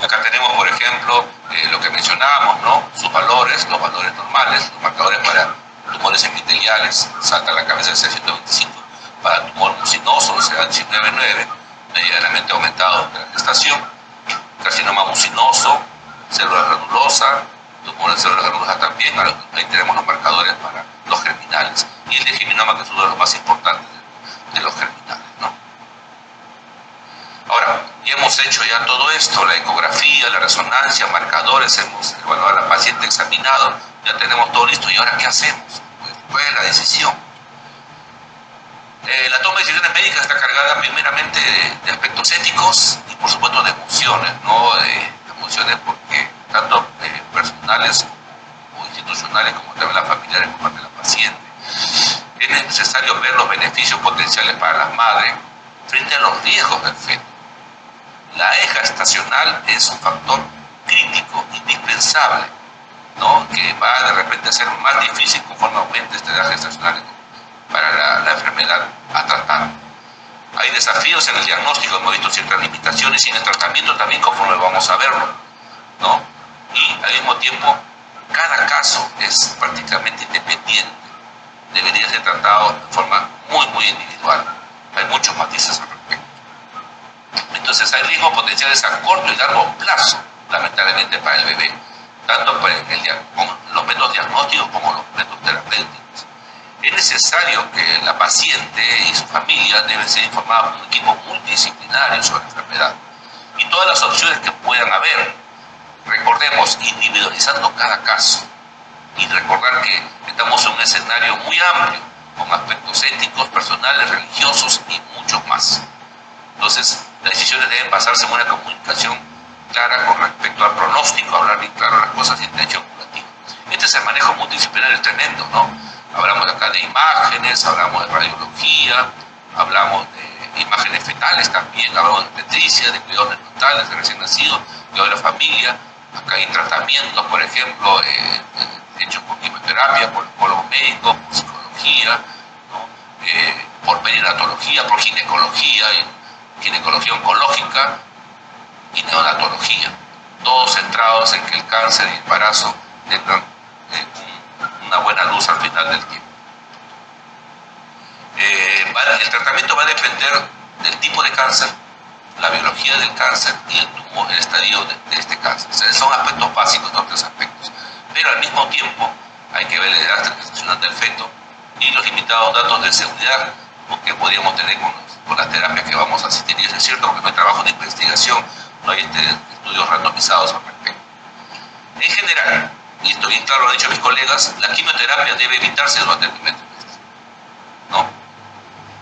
Acá tenemos, por ejemplo, lo que mencionábamos, ¿no?, sus valores, los valores normales, los marcadores para tumores epiteliales, salta a la cabeza el CA125, para tumor mucinoso, o sea, CA19-9, medianamente aumentado de la gestación, carcinoma mucinoso, célula granulosa, tumores de célula granulosa también, ahí tenemos los marcadores para los germinales, y el de geminoma, que es uno de los más importantes de los germinales, ¿no? Ahora, ya hemos hemos hecho ya todo esto, la ecografía, la resonancia, marcadores, hemos evaluado a la paciente, examinado, ya tenemos todo listo, ¿y ahora qué hacemos? Pues, ¿cuál es la decisión? La toma de decisiones médicas está cargada primeramente de aspectos éticos y por supuesto de emociones, ¿no? De emociones porque tanto personales o institucionales como también las familiares por parte de la paciente. Es necesario ver los beneficios potenciales para las madres frente a los riesgos del feto. La eje gestacional es un factor crítico, indispensable, ¿no? Que va de repente a ser más difícil conforme aumente esta edad gestacional para la enfermedad a tratar. Hay desafíos en el diagnóstico, hemos visto ciertas limitaciones y en el tratamiento también conforme vamos a verlo, ¿no? Y al mismo tiempo, cada caso es prácticamente independiente, debería ser tratado de forma muy individual. Hay muchos matices al respecto. Entonces hay riesgos potenciales a corto y largo plazo, lamentablemente para el bebé, tanto con los métodos diagnósticos como los métodos terapéuticos. Es necesario que la paciente y su familia deben ser informadas por un equipo multidisciplinario sobre la enfermedad y todas las opciones que puedan haber. Recordemos, individualizando cada caso y recordar que estamos en un escenario muy amplio con aspectos éticos, personales, religiosos y muchos más. Entonces, las decisiones deben basarse en una comunicación clara con respecto al pronóstico, hablar bien claro las cosas y intención curativa. Este es el manejo multidisciplinario tremendo, ¿no? Hablamos acá de imágenes, hablamos de radiología, hablamos de imágenes fetales también, hablamos de obstetricia, de cuidados neonatales, de recién nacidos, cuidado de la familia. Acá hay tratamientos, por ejemplo, hechos por quimioterapia, por psicólogos médicos, por psicología, ¿no? Por perinatología, por ginecología oncológica y neonatología, todos centrados en que el cáncer y el embarazo tengan una buena luz al final del tiempo. El tratamiento va a depender del tipo de cáncer, la biología del cáncer y el estadio de este cáncer. O sea, son aspectos básicos, los tres aspectos. Pero al mismo tiempo hay que ver la edad gestacional del feto y los limitados datos de seguridad que podríamos tener con las terapias que vamos a asistir. Y eso es cierto porque no hay trabajo de investigación, no hay estudios randomizados al respecto. En general, y esto bien claro lo han dicho mis colegas, la quimioterapia debe evitarse durante el primer trimestre, ¿no?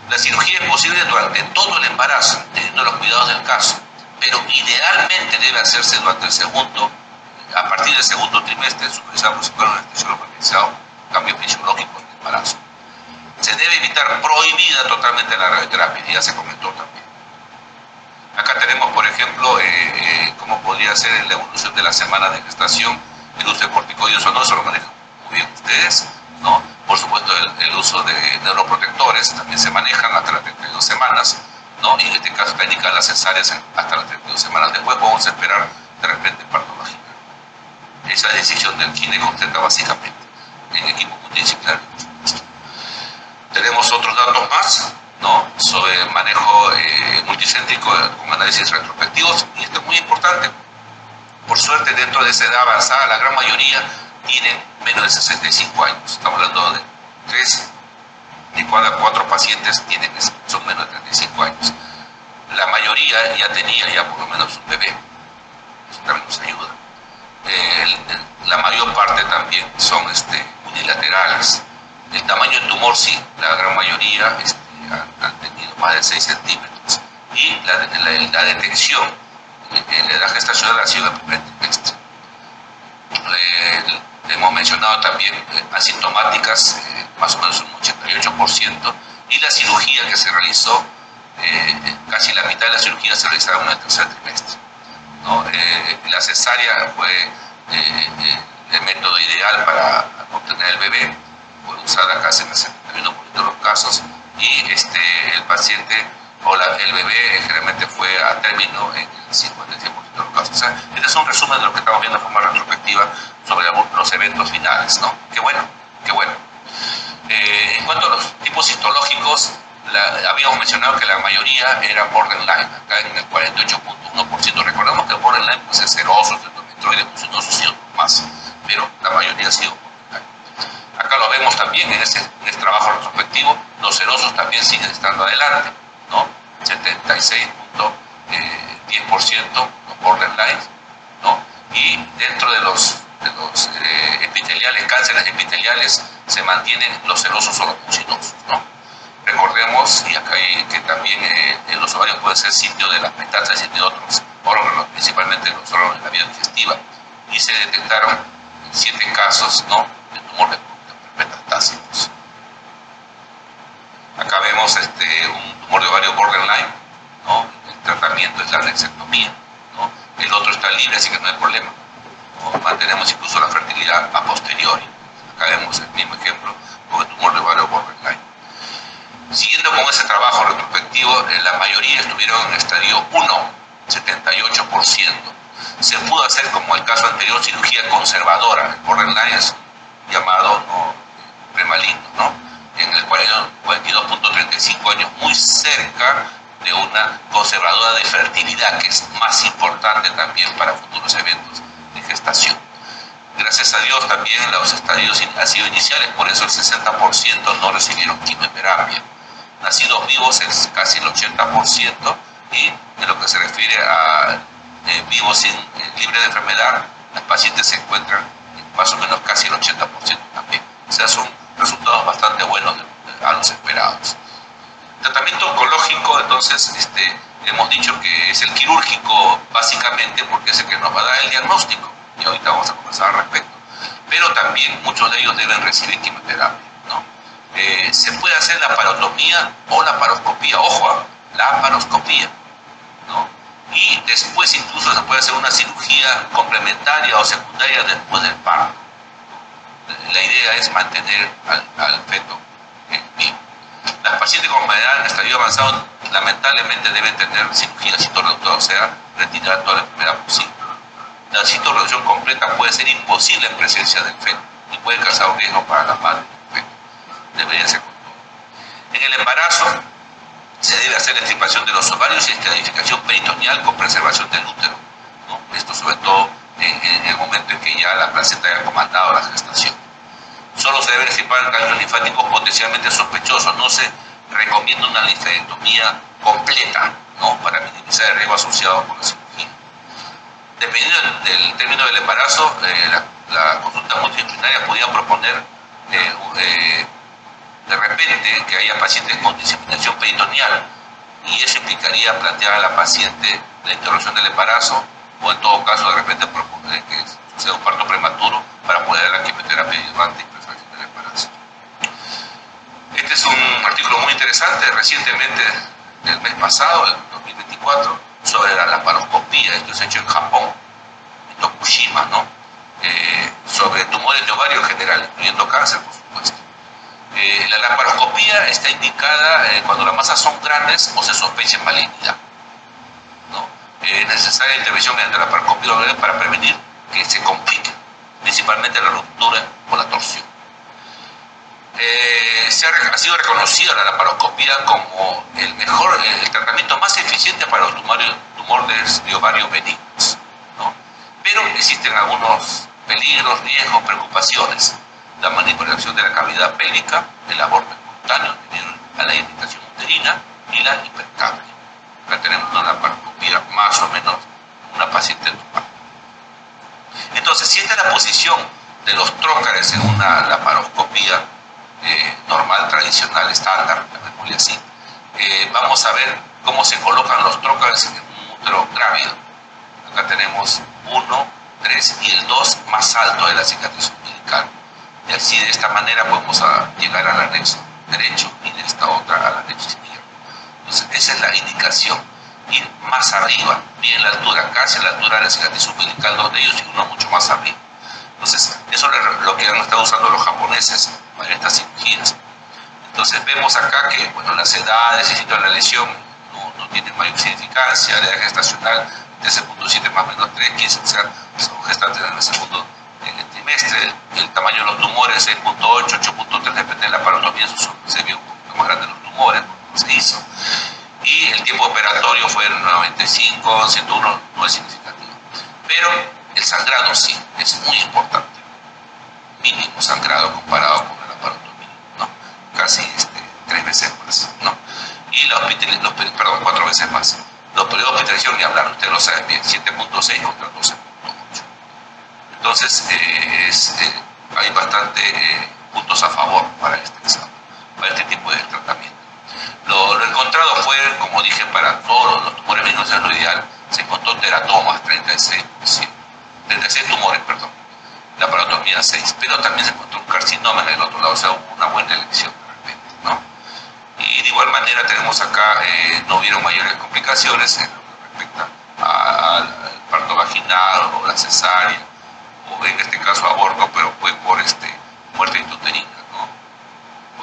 La cirugía es posible durante todo el embarazo, teniendo los cuidados del caso, pero idealmente debe hacerse durante a partir del segundo trimestre, supervisado por psicólogo anestesiólogo organizado, cambio fisiológico del embarazo. Se debe evitar prohibida totalmente la radioterapia, ya se comentó también. Acá tenemos, por ejemplo, cómo podría ser la evolución de la semana de gestación, el uso de corticoides o no, eso lo manejan muy bien ustedes, ¿no? Por supuesto, el uso de neuroprotectores también se manejan hasta las 32 semanas, ¿no? Y en este caso está indicada las cesáreas hasta las 32 semanas. Después vamos a esperar de repente parto vaginal. Esa decisión del ginecobstetra básicamente, en equipo multidisciplinario. Tenemos otros datos más, ¿no? Sobre manejo multicéntrico con análisis retrospectivos, y esto es muy importante. Por suerte, dentro de esa edad avanzada, la gran mayoría tienen menos de 65 años. Estamos hablando de 3 de cada 4 pacientes son menos de 35 años. La mayoría ya tenía por lo menos un bebé. Eso también nos ayuda. La mayor parte también son unilaterales. El tamaño del tumor, sí, la gran mayoría han tenido más de 6 centímetros. Y la detección en la edad gestacional ha sido el primer trimestre. Hemos mencionado también asintomáticas, más o menos un 88%, y la cirugía que se realizó, casi la mitad de la cirugía se realizaron en el tercer trimestre, ¿no? La cesárea fue el método ideal para obtener el bebé, fue usada casi en el 71% de los casos, y el paciente o el bebé generalmente fue a término en el 50% de los casos. O sea, este es un resumen de lo que estamos viendo de forma retrospectiva sobre los eventos finales, ¿no? Qué bueno, qué bueno. En cuanto a los tipos histológicos, habíamos mencionado que la mayoría era borderline, acá en el 48.1%. Recordemos que el borderline pues, es seroso, es endometrioide, mucinoso y otros más, pero la mayoría ha sido borderline. Acá lo vemos también en ese trabajo retrospectivo, los serosos también siguen estando adelante, ¿no? 76.3% 10% borderline, ¿no? Y dentro de los epiteliales, cánceres epiteliales, se mantienen los serosos o los mucinosos, ¿no? Recordemos, y acá hay que también los ovarios pueden ser sitio de las metástasis de otros órganos, principalmente los órganos de la vía digestiva, y se detectaron 7 casos, ¿no?, de tumor de metastásicos. Acá vemos un tumor de ovario borderline, ¿no? El tratamiento es la anexectomía, ¿no? El otro está libre, así que no hay problema, ¿no? Mantenemos incluso la fertilidad a posteriori. Acá vemos el mismo ejemplo con el tumor de ovario borderline. Siguiendo con ese trabajo retrospectivo, la mayoría estuvieron en estadio 1, 78%. Se pudo hacer, como el caso anterior, cirugía conservadora. El borderline es llamado, ¿no?, premaligno, ¿no?, en el 42.35 años, muy cerca de una conservadora de fertilidad, que es más importante también para futuros eventos de gestación. Gracias a Dios también los estadios han sido iniciales, por eso el 60% no recibieron quimioterapia. Nacidos vivos es casi el 80%, y en lo que se refiere a vivos libres de enfermedad, las pacientes se encuentran más o menos casi el 80% también. O sea, son resultados bastante buenos a los esperados. Tratamiento oncológico, entonces, hemos dicho que es el quirúrgico básicamente, porque es el que nos va a dar el diagnóstico, y ahorita vamos a conversar al respecto. Pero también muchos de ellos deben recibir quimioterapia, ¿no? Se puede hacer la laparotomía o la laparoscopía, ojo, la laparoscopía, ¿no? Y después incluso se puede hacer una cirugía complementaria o secundaria después del parto. La idea es mantener al feto vivo. Las pacientes con enfermedad en estadio avanzado lamentablemente deben tener cirugía citorreductora, o sea, retirar toda la enfermedad posible. La citorreducción completa puede ser imposible en presencia del feto y puede causar un riesgo para la madre del feto. Debería ser con todo. En el embarazo se debe hacer la extirpación de los ovarios y estratificación peritoneal con preservación del útero, ¿no? Esto sobre todo en el momento en que ya la placenta haya comandado la gestación. Solo se deben extirpar ganglios linfáticos potencialmente sospechosos. No se recomienda una linfadectomía completa, ¿no?, para minimizar el riesgo asociado con la cirugía. Dependiendo del término del embarazo, la consulta multidisciplinaria podría proponer de repente que haya pacientes con diseminación peritoneal, y eso implicaría plantear a la paciente la interrupción del embarazo, o en todo caso de repente proponer que sea un parto prematuro para poder dar la quimioterapia durante y preferencia del embarazo. Este es un artículo muy interesante, recientemente, del mes pasado, el 2024, sobre la laparoscopía. Esto es hecho en Japón, en Tokushima, ¿no? Sobre tumores de ovario en general, incluyendo cáncer, por supuesto. La laparoscopía está indicada cuando las masas son grandes o se sospecha en malignidad, ¿no? Es necesaria intervención mediante la laparoscopía para prevenir que se complique, principalmente la ruptura o la torsión. Ha sido reconocida la laparoscopía como el tratamiento más eficiente para los tumores de ovario benignos, ¿no? Pero existen algunos peligros, riesgos, preocupaciones. La manipulación de la cavidad pélvica, el aborto espontáneo debido a la irritación uterina y la hipercapnia. Acá tenemos una laparoscopía más o menos una paciente normal. Entonces, si esta es la posición de los trócares en una laparoscopía normal, tradicional, estándar, llamémosle así, vamos a ver cómo se colocan los trócares en un útero grávido. Acá tenemos 1, 3 y el 2 más alto de la cicatriz umbilical. Y así, de esta manera, podemos llegar al anexo derecho y de esta otra al anexo izquierdo. Entonces, esa es la indicación. Ir más arriba, bien la altura, casi a la altura de la cicatriz umbilical, dos de ellos y uno mucho más arriba. Entonces, eso es lo que han estado usando los japoneses para estas cirugías. Entonces, vemos acá que, bueno, las edades y sitio de la lesión no tienen mayor significancia. La edad gestacional 13.7 más o menos 3.15, o sea, son gestantes en el segundo trimestre. El tamaño de los tumores 6.8, 8.3, depende de la laparotomía, se vio un poquito más grande los tumores, como se hizo. Y el tiempo operatorio fue 95, 101, no es significativo. Pero el sangrado sí, es muy importante. Mínimo sangrado comparado con la laparotomía, ¿no? Casi 3 veces más, ¿no? Y 4 veces más. Los periodos de hospitalización ni hablar, ustedes lo saben bien, 7.6 contra 12.8. Entonces, hay bastante puntos a favor para este examen, para este tipo de tratamiento. Lo encontrado fue, como dije, para todos los tumores benignos es lo ideal. Se encontró teratomas, 36 tumores, perdón. La parotomía 6, pero también se encontró un carcinoma en el otro lado, o sea, hubo una buena elección de repente, ¿no? Y de igual manera tenemos acá, no hubieron mayores complicaciones en lo que respecta al parto vaginal o la cesárea, o en este caso aborto, pero fue por muerte intrauterina, ¿no?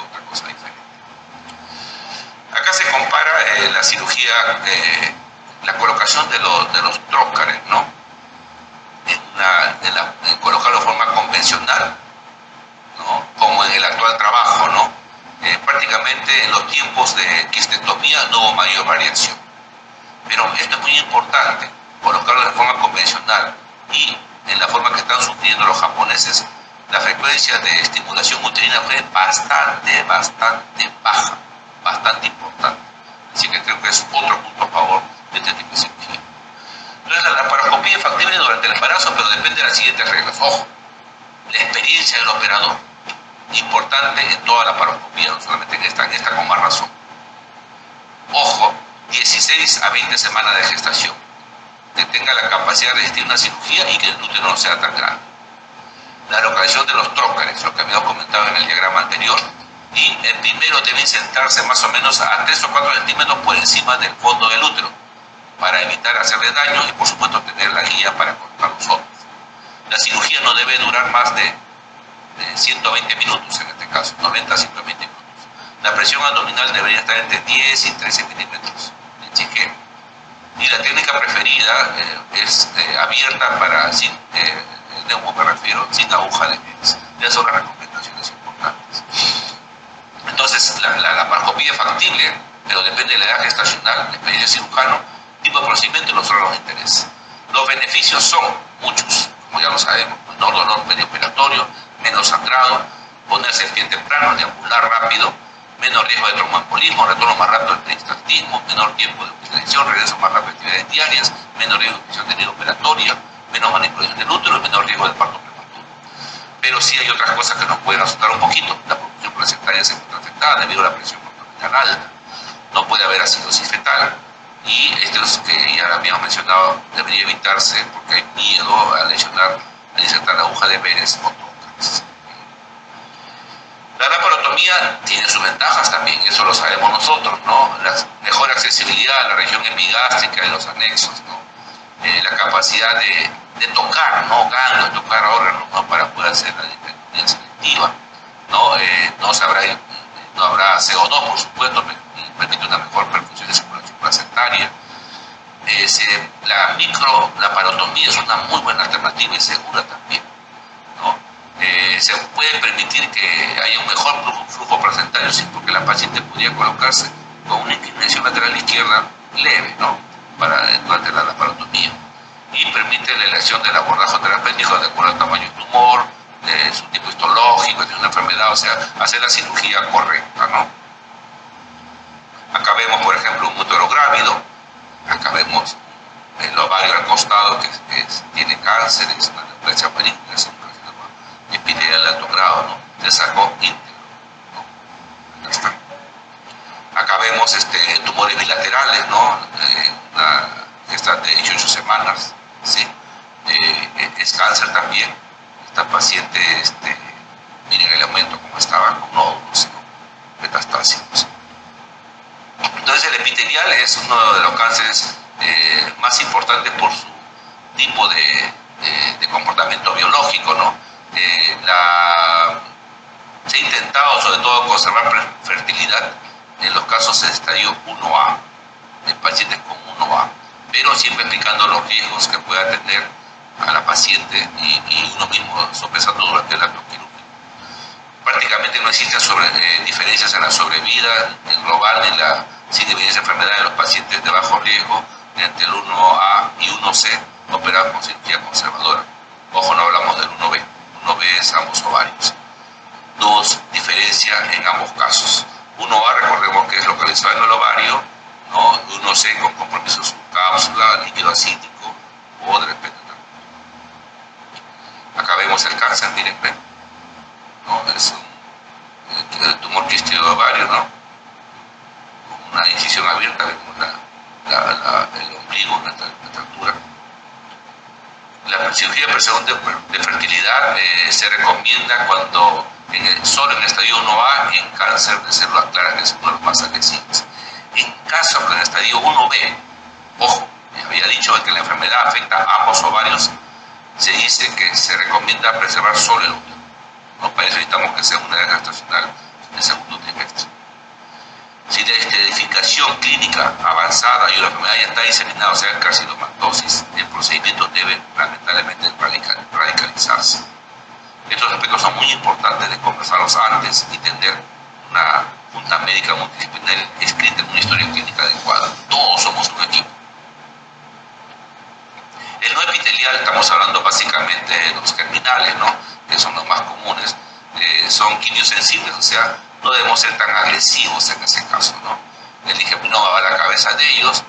Otra cosa diferente. Acá se compara la cirugía, la colocación de los trócares, ¿no? En colocarlo de forma convencional, ¿no? Como en el actual trabajo, ¿no? Prácticamente en los tiempos de quistectomía no hubo mayor variación. Pero esto es muy importante, colocarlo de forma convencional y en la forma que están sufriendo los japoneses, la frecuencia de estimulación uterina fue bastante baja, bastante importante. Así que creo que es otro punto a favor de este tipo de cirugía. Entonces, la laparoscopía es factible durante el embarazo, pero depende de las siguientes reglas. Ojo, la experiencia del operador, importante en toda la laparoscopía, no solamente en esta con más razón. Ojo, 16 a 20 semanas de gestación, que tenga la capacidad de resistir una cirugía y que el útero no sea tan grande. La localización de los trócares, lo que habíamos comentado en el diagrama anterior, y el primero debe sentarse más o menos a 3 o 4 centímetros por encima del fondo del útero, para evitar hacerle daño y por supuesto tener la guía para cortar los otros. La cirugía no debe durar más de 120 minutos en este caso, 90 a 120 minutos. La presión abdominal debería estar entre 10 y 13 milímetros de chequeo. Y la técnica preferida es abierta para sin neumo, me refiero, sin aguja de Menz. Esas son las recomendaciones importantes. Entonces, la laparoscopía es factible, pero depende de la edad gestacional, la experiencia cirujano, tipo de procedimiento y los órganos de interés. Los beneficios son muchos, como ya lo sabemos: menor dolor perioperatorio, menos sangrado, ponerse el pie temprano, deambular rápido, menos riesgo de traumaembolismo, retorno más rápido del peristaltismo, menor tiempo de hospitalización, regreso más rápido de actividades diarias, menor riesgo de infección de herida operatoria, menos manipulación del útero y menor riesgo del parto prematuro. Pero sí hay otras cosas que nos pueden asustar un poquito. La producción placentaria se encuentra afectada debido a la presión abdominal alta. No puede haber acidosis fetal. Y estos que ya habíamos mencionado debería evitarse porque hay miedo a lesionar, a insertar la aguja de Menz o trócares. La laparotomía tiene sus ventajas también, eso lo sabemos nosotros, ¿no? La mejor accesibilidad a la región epigástrica y los anexos, ¿no? La capacidad de tocar, ¿no? Ganglios, tocar órganos, ¿no? Para poder hacer la disfunción selectiva, ¿no? No habrá CO2, por supuesto, permite una mejor perfusión de circulación placentaria. La microlaparotomía es una muy buena alternativa y segura también, ¿no? Se puede permitir que haya un mejor flujo placentario, sí, porque la paciente podría colocarse con una inclinación lateral izquierda leve, ¿no? Durante la laparotomía, y permite la elección del abordaje terapéutico de acuerdo al tamaño del tumor, de su tipo histológico, de una enfermedad, o sea, hacer la cirugía correcta, ¿no? Acá vemos, por ejemplo, un útero grávido. Acá vemos el ovario al costado que tiene cáncer, es una neoplasia maligna, es un carcinoma epitelial de alto grado, ¿no? Se sacó íntegro, ¿no? Acá está. Acá vemos tumores bilaterales, ¿no? Una gestación de 18 semanas, ¿sí? Es cáncer también. Esta paciente, miren el aumento como estaba, con nódulos, ¿no? Metastásicos. Entonces el epitelial es uno de los cánceres más importantes por su tipo de comportamiento biológico, ¿no? Se ha intentado sobre todo conservar fertilidad en los casos de estadio 1A, en pacientes con 1A, pero siempre explicando los riesgos que pueda tener a la paciente y uno mismo sopesando durante el acto quirúrgico. Prácticamente no existen diferencias en la sobrevida en global ni la sin evidencia de enfermedad en los pacientes de bajo riesgo entre el 1A y 1C operados con cirugía conservadora. Ojo, no hablamos del 1B. 1B es ambos ovarios. Dos diferencias en ambos casos. 1A, recordemos que es localizado en el ovario, ¿no? 1C con compromiso cápsula, líquido acítico o de repente. Acá vemos el cáncer, miren, ¿no? Es el tumor quístico de ovario, ¿no? Una incisión abierta, vemos el ombligo a esta altura. La cirugía de preservación de fertilidad se recomienda cuando solo en el estadio 1A en cáncer de células claras, que es uno de los más agresivos. En caso que en el estadio 1B, ojo, había dicho que la enfermedad afecta a ambos ovarios, se dice que se recomienda preservar solo el útero. No, para eso necesitamos que sea una edad gestacional del segundo trimestre. Si la estadificación clínica avanzada y la enfermedad ya está diseminada, o sea, el carcinomatosis, el procedimiento debe lamentablemente radicalizarse. Estos aspectos son muy importantes de conversarlos antes y tener una junta médica multidisciplinaria escrita en una historia clínica adecuada. Todos somos un equipo. El no epitelial, estamos hablando básicamente de los germinales, ¿no? Que son los más comunes, son quimiosensibles, o sea, no debemos ser tan agresivos en ese caso, ¿no? El digeminoma va a la cabeza de ellos,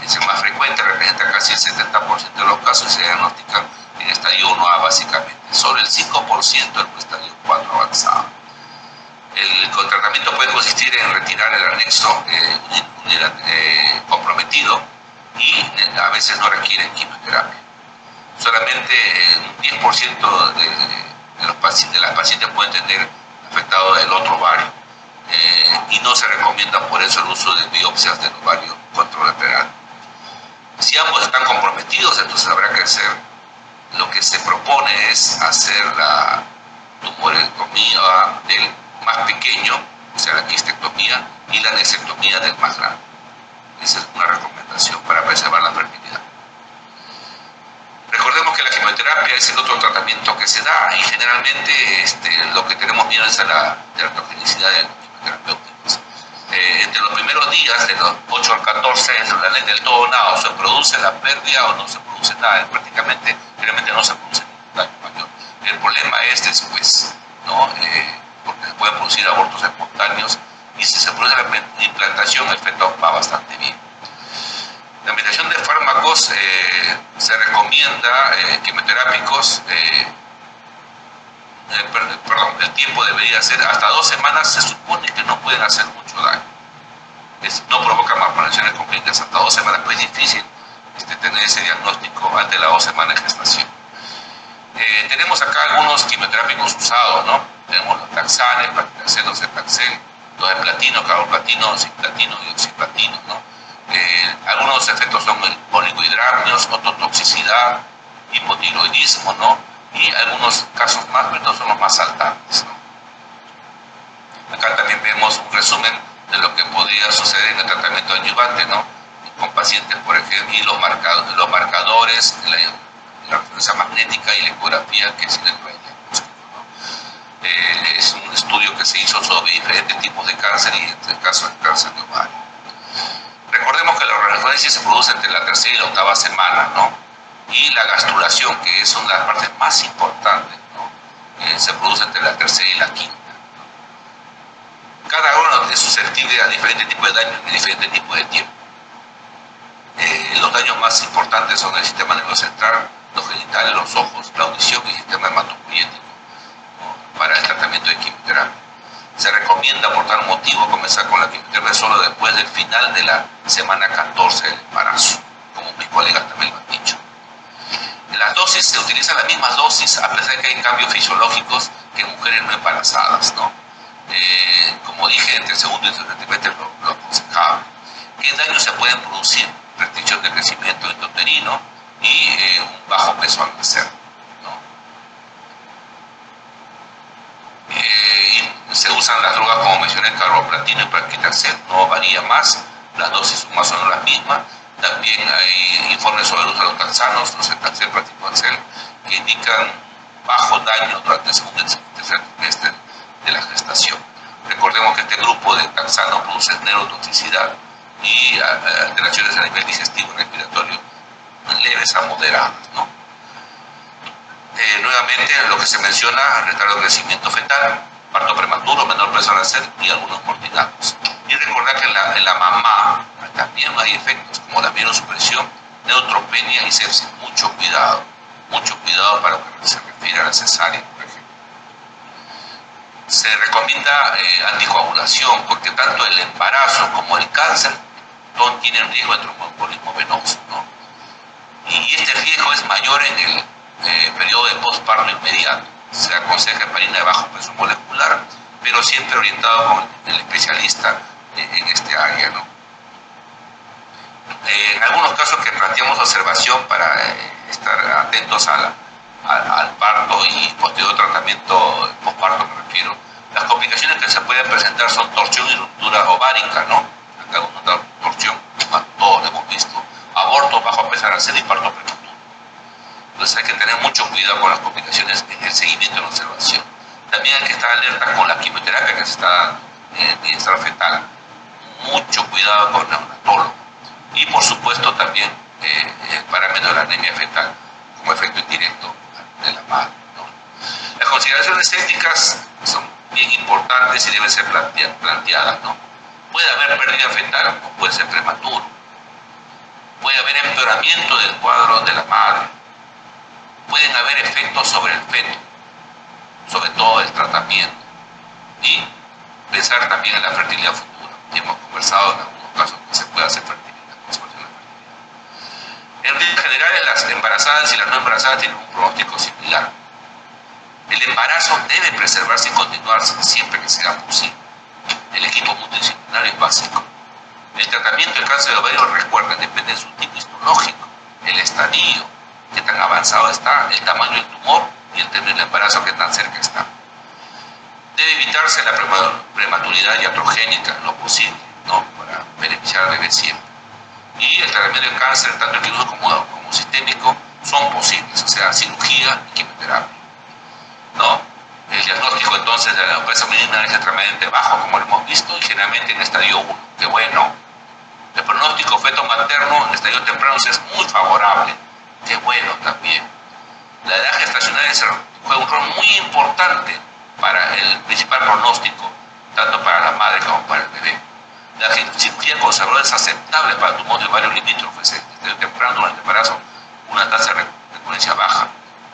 es el más frecuente, representa casi el 70% de los casos y se diagnostican en estadio 1A básicamente, solo el 5% en estadio 4 avanzado. El tratamiento puede consistir en retirar el anexo comprometido y a veces no requieren quimioterapia. Solamente un 10% de las pacientes pueden tener afectado el otro ovario y no se recomienda por eso el uso de biopsias del ovario contralateral. Si ambos están comprometidos, entonces habrá que hacer, lo que se propone es hacer la tumorectomía del más pequeño, o sea, la quistectomía, y la anexectomía del más grande. Esa es una recomendación para preservar la fertilidad. Recordemos que la quimioterapia es el otro tratamiento que se da y generalmente lo que tenemos miedo es a la teratogenicidad de los quimioterapéuticos. Entre los primeros días, de los 8 al 14, en la ley del todo o nada, o se produce la pérdida o no se produce nada, prácticamente, realmente no se produce ningún daño mayor. El problema es después, ¿no? Porque se pueden producir abortos espontáneos y si se produce la implantación, el feto va bastante bien. La administración de fármacos se recomienda quimioterápicos, el tiempo debería ser hasta 2 semanas, se supone que no pueden hacer mucho daño. No provoca malformaciones congénitas hasta 2 semanas, pues es difícil tener ese diagnóstico antes de las 2 semanas de gestación. Tenemos acá algunos quimioterápicos usados, ¿no? Tenemos los taxanes, paclitaxel, docetaxel, los de platino, carboplatino, cisplatino y oxiplatino, ¿no? Algunos efectos son oligohidramnios, ototoxicidad, hipotiroidismo, ¿no? Y algunos casos más, pero estos son los más saltantes, ¿no? Acá también vemos un resumen de lo que podría suceder en el tratamiento adyuvante, ¿no? Con pacientes, por ejemplo, y los marcadores, la resonancia magnética y la ecografía que es el diagnóstico, ¿no? Es un estudio que se hizo sobre diferentes tipos de cáncer y en este caso el cáncer de ovario. Recordemos que la referencia se produce entre la tercera y la octava semana, ¿no? Y la gastrulación, que es una de las partes más importantes, ¿no? Se produce entre la tercera y la quinta, ¿no? Cada órgano es susceptible a diferentes tipos de daño en diferentes tipos de tiempo. Los daños más importantes son el sistema nervioso central, los genitales, los ojos, la audición y el sistema hematopoyético, ¿no? Para el tratamiento de quimioterapia. Se recomienda por tal motivo comenzar con la quimioterapia solo después del final de la semana 14 del embarazo, como mis colegas también lo han dicho. En las dosis se utilizan las mismas dosis a pesar de que hay cambios fisiológicos que en mujeres no embarazadas, ¿no? Como dije, entre el segundo y el tercer trimestre lo aconsejable. ¿Qué daños se pueden producir? Restricción de crecimiento intrauterino y un bajo peso al nacer, ¿no? Se usan las drogas, como mencioné, carboplatino y paclitaxel, no varía más, las dosis son más o menos las mismas. También hay informes sobre el uso de los taxanos, los etaxel, paclitaxel, que indican bajo daño durante el segundo y tercer trimestre de la gestación. Recordemos que este grupo de taxanos produce neurotoxicidad y alteraciones a nivel digestivo y respiratorio leves a moderadas, ¿no? Nuevamente, lo que se menciona, retardo de crecimiento fetal, parto prematuro, menor peso al nacer y algunos mortinatos. Y recordar que en la mamá, también hay efectos como la mielosupresión, neutropenia y sepsis. Mucho cuidado para lo que se refiere a la cesárea, por ejemplo. Se recomienda anticoagulación porque tanto el embarazo como el cáncer tienen riesgo de tromboembolismo venoso, ¿no? Y este riesgo es mayor en el periodo de posparto inmediato. Se aconseja heparina de bajo peso molecular, pero siempre orientado con el especialista en este área, ¿no? En algunos casos que planteamos observación para estar atentos al parto y posterior tratamiento posparto, me refiero, las complicaciones que se pueden presentar son torsión y ruptura ovárica, ¿no? Acá una torsión, todos lo hemos visto, aborto bajo pesar al ser y parto prematuro. Entonces hay que tener mucho cuidado con las complicaciones en el seguimiento y la observación. También hay que estar alerta con la quimioterapia que se está dando en bienestar fetal. Mucho cuidado con el neonatólogo. Y por supuesto también el parámetro de la anemia fetal como efecto indirecto de la madre, ¿no? Las consideraciones éticas son bien importantes y deben ser planteadas, ¿no? Puede haber pérdida fetal o puede ser prematuro. Puede haber empeoramiento del cuadro de la madre. Pueden haber efectos sobre el feto, sobre todo el tratamiento. Y pensar también en la fertilidad futura. Hemos conversado en algunos casos que se puede hacer fertilidad. En líneas generales, las embarazadas y las no embarazadas tienen un pronóstico similar. El embarazo debe preservarse y continuarse siempre que sea posible. El equipo multidisciplinario es básico. El tratamiento del cáncer de ovario, recuerden, depende de su tipo histológico, el estadio, qué tan avanzado está, el tamaño del tumor y el término del embarazo, qué tan cerca está. Debe evitarse la prematuridad iatrogénica en lo posible, ¿no? Para beneficiar al bebé siempre. Y el tratamiento del cáncer, tanto quirúrgico como sistémico, son posibles, o sea, cirugía y quimioterapia, ¿no? El diagnóstico entonces de la leucemia femenina es extremadamente bajo, como lo hemos visto, y generalmente en estadio 1, qué bueno. El pronóstico feto-materno en estadio temprano es muy favorable, qué bueno también. La edad gestacional juega un rol muy importante para el principal pronóstico, tanto para la madre como para el bebé. La cirugía conservadora es aceptable para tumores de ovario limítrofes en estadio temprano durante el embarazo, una tasa de recurrencia baja.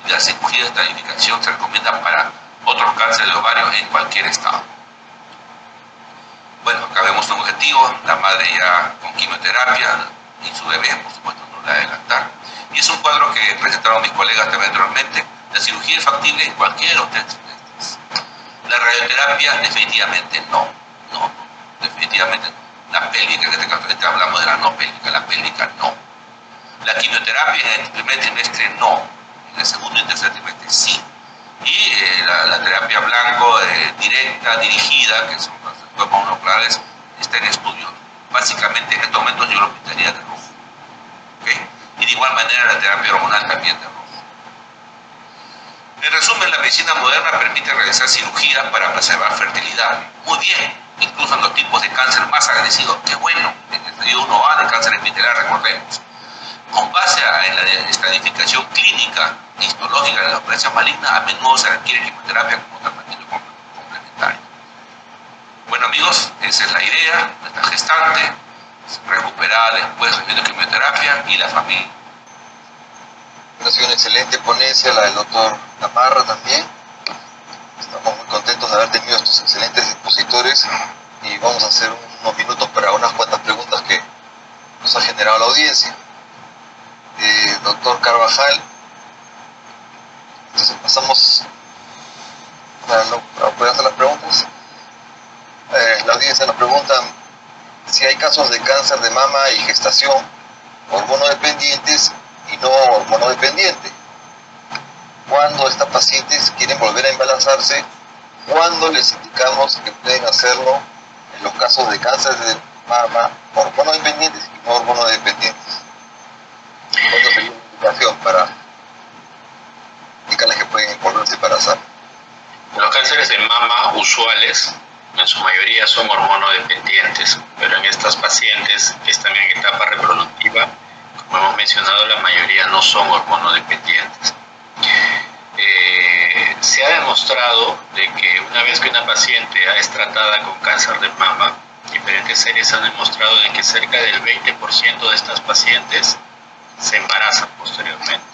Y la cirugía de estadificación se recomienda para otros cánceres de ovario en cualquier estado. Bueno, acá vemos un objetivo, la madre ya con quimioterapia y su bebé, por supuesto, no la adelantar. Y es un cuadro que presentaron mis colegas también anteriormente. La cirugía es factible en cualquiera de los tres trimestres. La radioterapia definitivamente no, definitivamente no. La pélvica, en este caso hablamos de la no pélvica, la pélvica no. La quimioterapia en el primer trimestre no, en el segundo y tercer trimestre sí. Y la terapia blanco directa, dirigida, que son las cuerpos monoclonales, está en estudio. Básicamente en estos momentos yo lo pintaría de rojo. ¿Okay? Y de igual manera la terapia hormonal también de rojo. En resumen, la medicina moderna permite realizar cirugías para preservar fertilidad. Muy bien, incluso en los tipos de cáncer más agresivos. Qué bueno, en el estadio 1A de cáncer epitelar, recordemos. Con base en la estratificación clínica e histológica de la operación maligna, a menudo se requiere quimioterapia como tratamiento complementario. Bueno amigos, esa es la idea, nuestra gestante, recuperada después de quimioterapia y la familia. Ha sido una excelente ponencia, la del doctor Gamarra también. Estamos muy contentos de haber tenido estos excelentes expositores y vamos a hacer unos minutos para unas cuantas preguntas que nos ha generado la audiencia. Doctor Carvajal, entonces pasamos para poder hacer las preguntas. La audiencia nos pregunta si hay casos de cáncer de mama y gestación hormonodependientes y no hormonodependiente. Cuando estas pacientes quieren volver a embarazarse, ¿cuándo les indicamos que pueden hacerlo en los casos de cáncer de mama hormonodependientes y no hormonodependientes? ¿Cuándo sería una indicación para indicarles que pueden volverse a embarazar? Los cánceres de mama usuales en su mayoría son hormonodependientes, pero en estas pacientes que están en etapa reproductiva, como hemos mencionado, la mayoría no son hormonodependientes. Se ha demostrado de que una vez que una paciente es tratada con cáncer de mama, diferentes series han demostrado de que cerca del 20% de estas pacientes se embarazan posteriormente.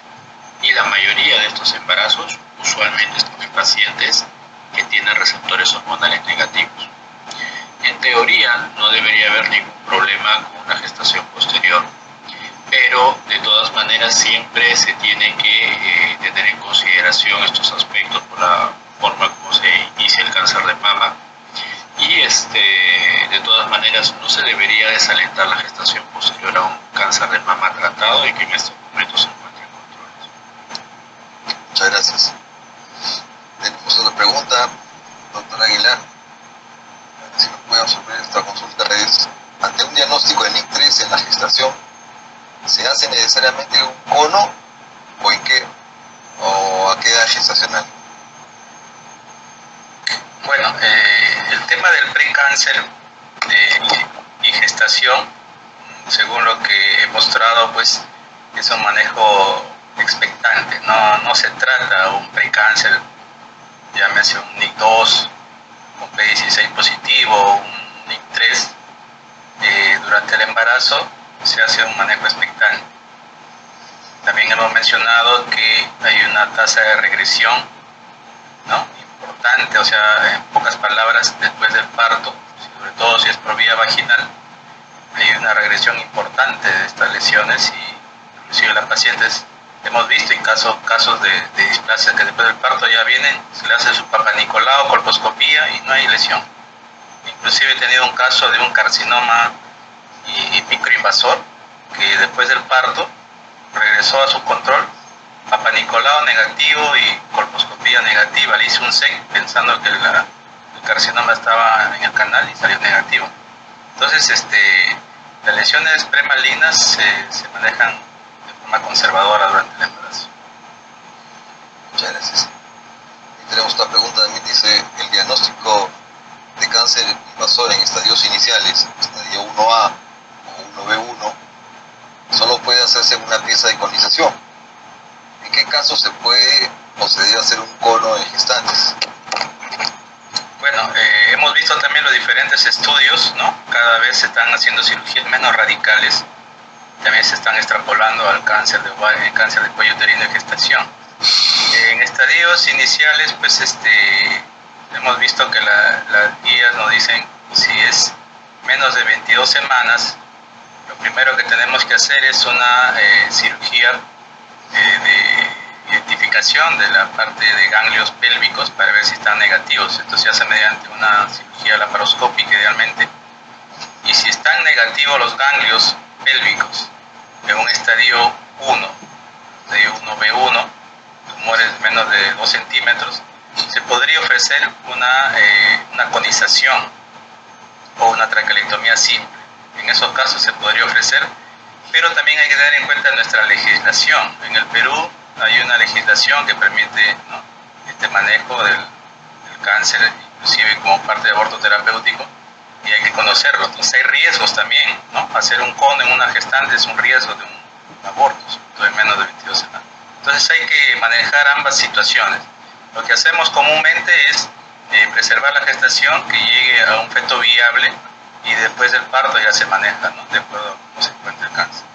Y la mayoría de estos embarazos usualmente son en pacientes que tienen receptores hormonales negativos. En teoría no debería haber ningún problema con una gestación posterior, pero de todas maneras siempre se tiene que tener en consideración estos aspectos por la forma como se inicia el cáncer de mama, y de todas maneras no se debería desalentar la gestación posterior a un cáncer de mama tratado y que en estos momentos se encuentra en controles. Muchas gracias. Tenemos otra pregunta, doctor Aguilar. Si nos puede absorber esta consulta es: ante un diagnóstico de NIC3 en la gestación, ¿se hace necesariamente un cono o en qué o a qué edad gestacional? Bueno, el tema del precáncer y gestación, según lo que he mostrado, pues es un manejo expectante. No se trata de un precáncer, llámese un NIC2 con P16 positivo, un NIC3. Durante el embarazo se hace un manejo expectante. También hemos mencionado que hay una tasa de regresión, ¿no?, importante, o sea, en pocas palabras, después del parto, sobre todo si es por vía vaginal, hay una regresión importante de estas lesiones, y inclusive las pacientes hemos visto en casos de displasia que después del parto ya vienen, se le hace su papanicolau, colposcopía y no hay lesión. Inclusive he tenido un caso de un carcinoma y microinvasor que después del parto regresó a su control, papanicolau negativo y colposcopía negativa. Le hice un SEC pensando que el carcinoma estaba en el canal y salió negativo. Entonces, las lesiones premalignas se manejan de forma conservadora durante el embarazo. Muchas gracias. Y tenemos otra pregunta también, dice: el diagnóstico de cáncer invasor en estadios iniciales, estadio 1A o 1B1, solo puede hacerse una pieza de conización. ¿En qué caso se puede o se debe hacer un cono en gestantes? Bueno, hemos visto también los diferentes estudios, ¿no? Cada vez se están haciendo cirugías menos radicales, también se están extrapolando al cáncer de ovario, el cáncer de cuello uterino de gestación. En estadios iniciales, pues hemos visto que las guías nos dicen si es menos de 22 semanas, lo primero que tenemos que hacer es una cirugía de identificación de la parte de ganglios pélvicos para ver si están negativos. Esto se hace mediante una cirugía laparoscópica idealmente, y si están negativos los ganglios pélvicos en un estadio 1, de 1B1, tumores menos de 2 centímetros, se podría ofrecer una conización o una traqueotomía simple. En esos casos se podría ofrecer, pero también hay que tener en cuenta nuestra legislación. En el Perú hay una legislación que permite, ¿no?, este manejo del cáncer, inclusive como parte de aborto terapéutico, y hay que conocerlo. Entonces hay riesgos también, ¿no? Hacer un cono en una gestante es un riesgo de un aborto, de menos de 22 semanas. Entonces hay que manejar ambas situaciones. Lo que hacemos comúnmente es preservar la gestación, que llegue a un feto viable, y después del parto ya se maneja, ¿no?, de acuerdo a cómo se encuentra el cáncer.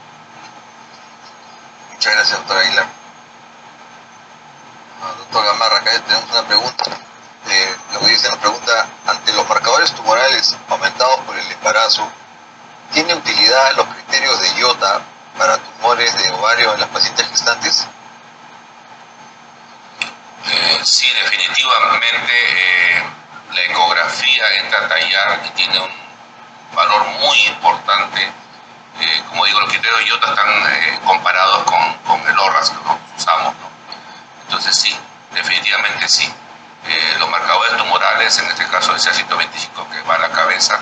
Muchas gracias, doctor Aguilar. Doctor Gamarra, acá tenemos una pregunta. La audiencia nos pregunta: ante los marcadores tumorales aumentados por el embarazo, ¿tiene utilidad los criterios de IOTA para tumores de ovario en las pacientes gestantes? Sí, definitivamente la ecografía entra a tallar y tiene un valor muy importante. Como digo, los criterios IOTA están comparados con el ORRAS que nosotros usamos, ¿no? Entonces sí, definitivamente sí. Los marcadores tumorales, en este caso el CA125 que va a la cabeza,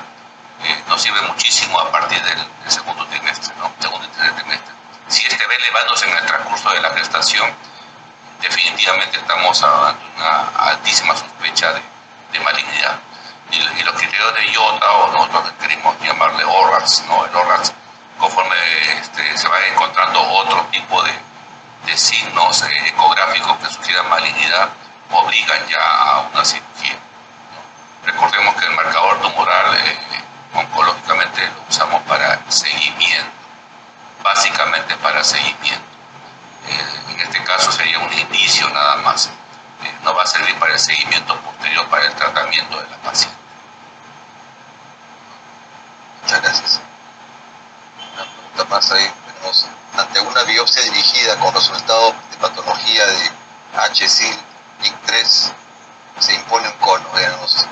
nos sirve muchísimo a partir del segundo trimestre, ¿no? Segundo y tercer trimestre. Si va elevándose en el transcurso de la gestación, definitivamente estamos ante una altísima sospecha de malignidad. Y los criterios de IOTA, o nosotros queremos llamarle ORRAS, ¿no? El ORRAS, conforme se va encontrando otro tipo de signos ecográficos que sugieran malignidad, obligan ya a una cirugía, ¿no? Recordemos que el marcador tumoral oncológicamente lo usamos para seguimiento, básicamente para seguimiento. En este caso sería un inicio nada más, no va a servir para el seguimiento posterior, para el tratamiento de la paciente. Muchas gracias. Una pregunta más ahí. Tenemos, ante una biopsia dirigida con resultado de patología de HSIL-NIC3, se impone un cono diagnóstico.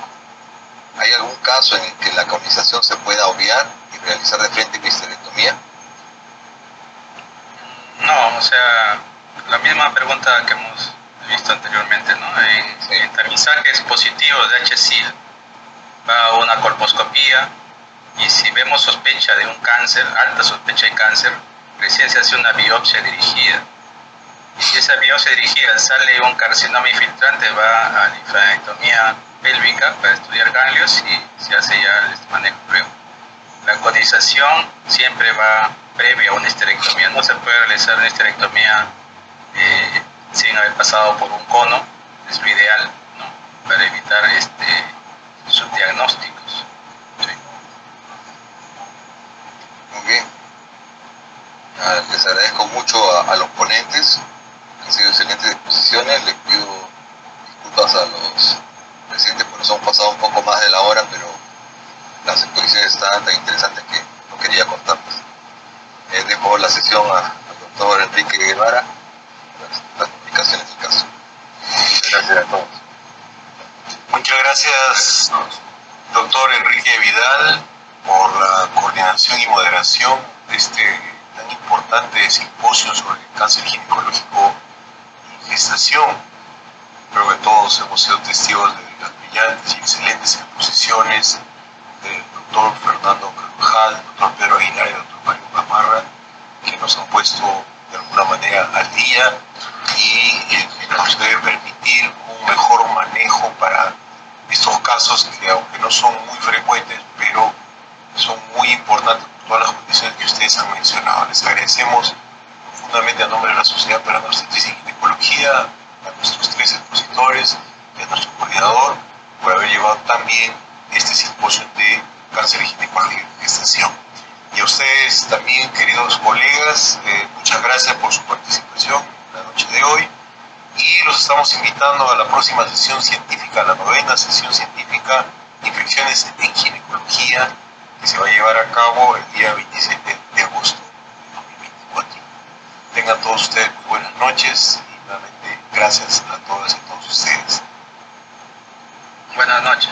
¿Hay algún caso en el que la colonización se pueda obviar y realizar de frente histerectomía? No, o sea, la misma pregunta que hemos visto anteriormente, ¿no? En tamizajes positivos de HSIL va a una colposcopía y si vemos sospecha de un cáncer, alta sospecha de cáncer, recién se hace una biopsia dirigida. Y si esa biopsia dirigida sale un carcinoma infiltrante, va a linfadenectomía pélvica para estudiar ganglios y se hace ya este manejo luego. La conización siempre va previa a una histerectomía, no se puede realizar una histerectomía sin haber pasado por un cono, es lo ideal, ¿no? Para evitar subdiagnósticos. Sí. Muy bien. Les agradezco mucho a los ponentes, han sido excelentes exposiciones. Les pido disculpas a los presentes porque nos hemos pasado un poco más de la hora, pero las exposiciones estaban tan interesantes que no quería cortarlas. Dejo la sesión al doctor Enrique Guevara para las explicaciones del caso. Muchas gracias a todos. Muchas gracias, doctor Enrique Vidal, por la coordinación y moderación de este tan importante simposio sobre el cáncer ginecológico y gestación. Creo que todos hemos sido testigos de las brillantes y excelentes exposiciones del doctor Fernando Carvajal, del doctor Pedro Aguilar y del doctor Mario Gamarra, que nos han puesto de alguna manera al día y que nos debe permitir un mejor manejo para estos casos que, aunque no son muy frecuentes, pero son muy importantes por todas las condiciones que ustedes han mencionado. Les agradecemos profundamente a nombre de la Sociedad Peruana de Obstetricia y Ginecología, a nuestros 3 expositores y a nuestro coordinador por haber llevado también este simposio de cáncer ginecológico y gestación. Y a ustedes también, queridos colegas, muchas gracias por su participación la noche de hoy. Y los estamos invitando a la próxima sesión científica, la 9ª sesión científica de infecciones en ginecología, que se va a llevar a cabo el día 27 de agosto de 2024. Tengan todos ustedes muy buenas noches y nuevamente gracias a todas y todos ustedes. Buenas noches.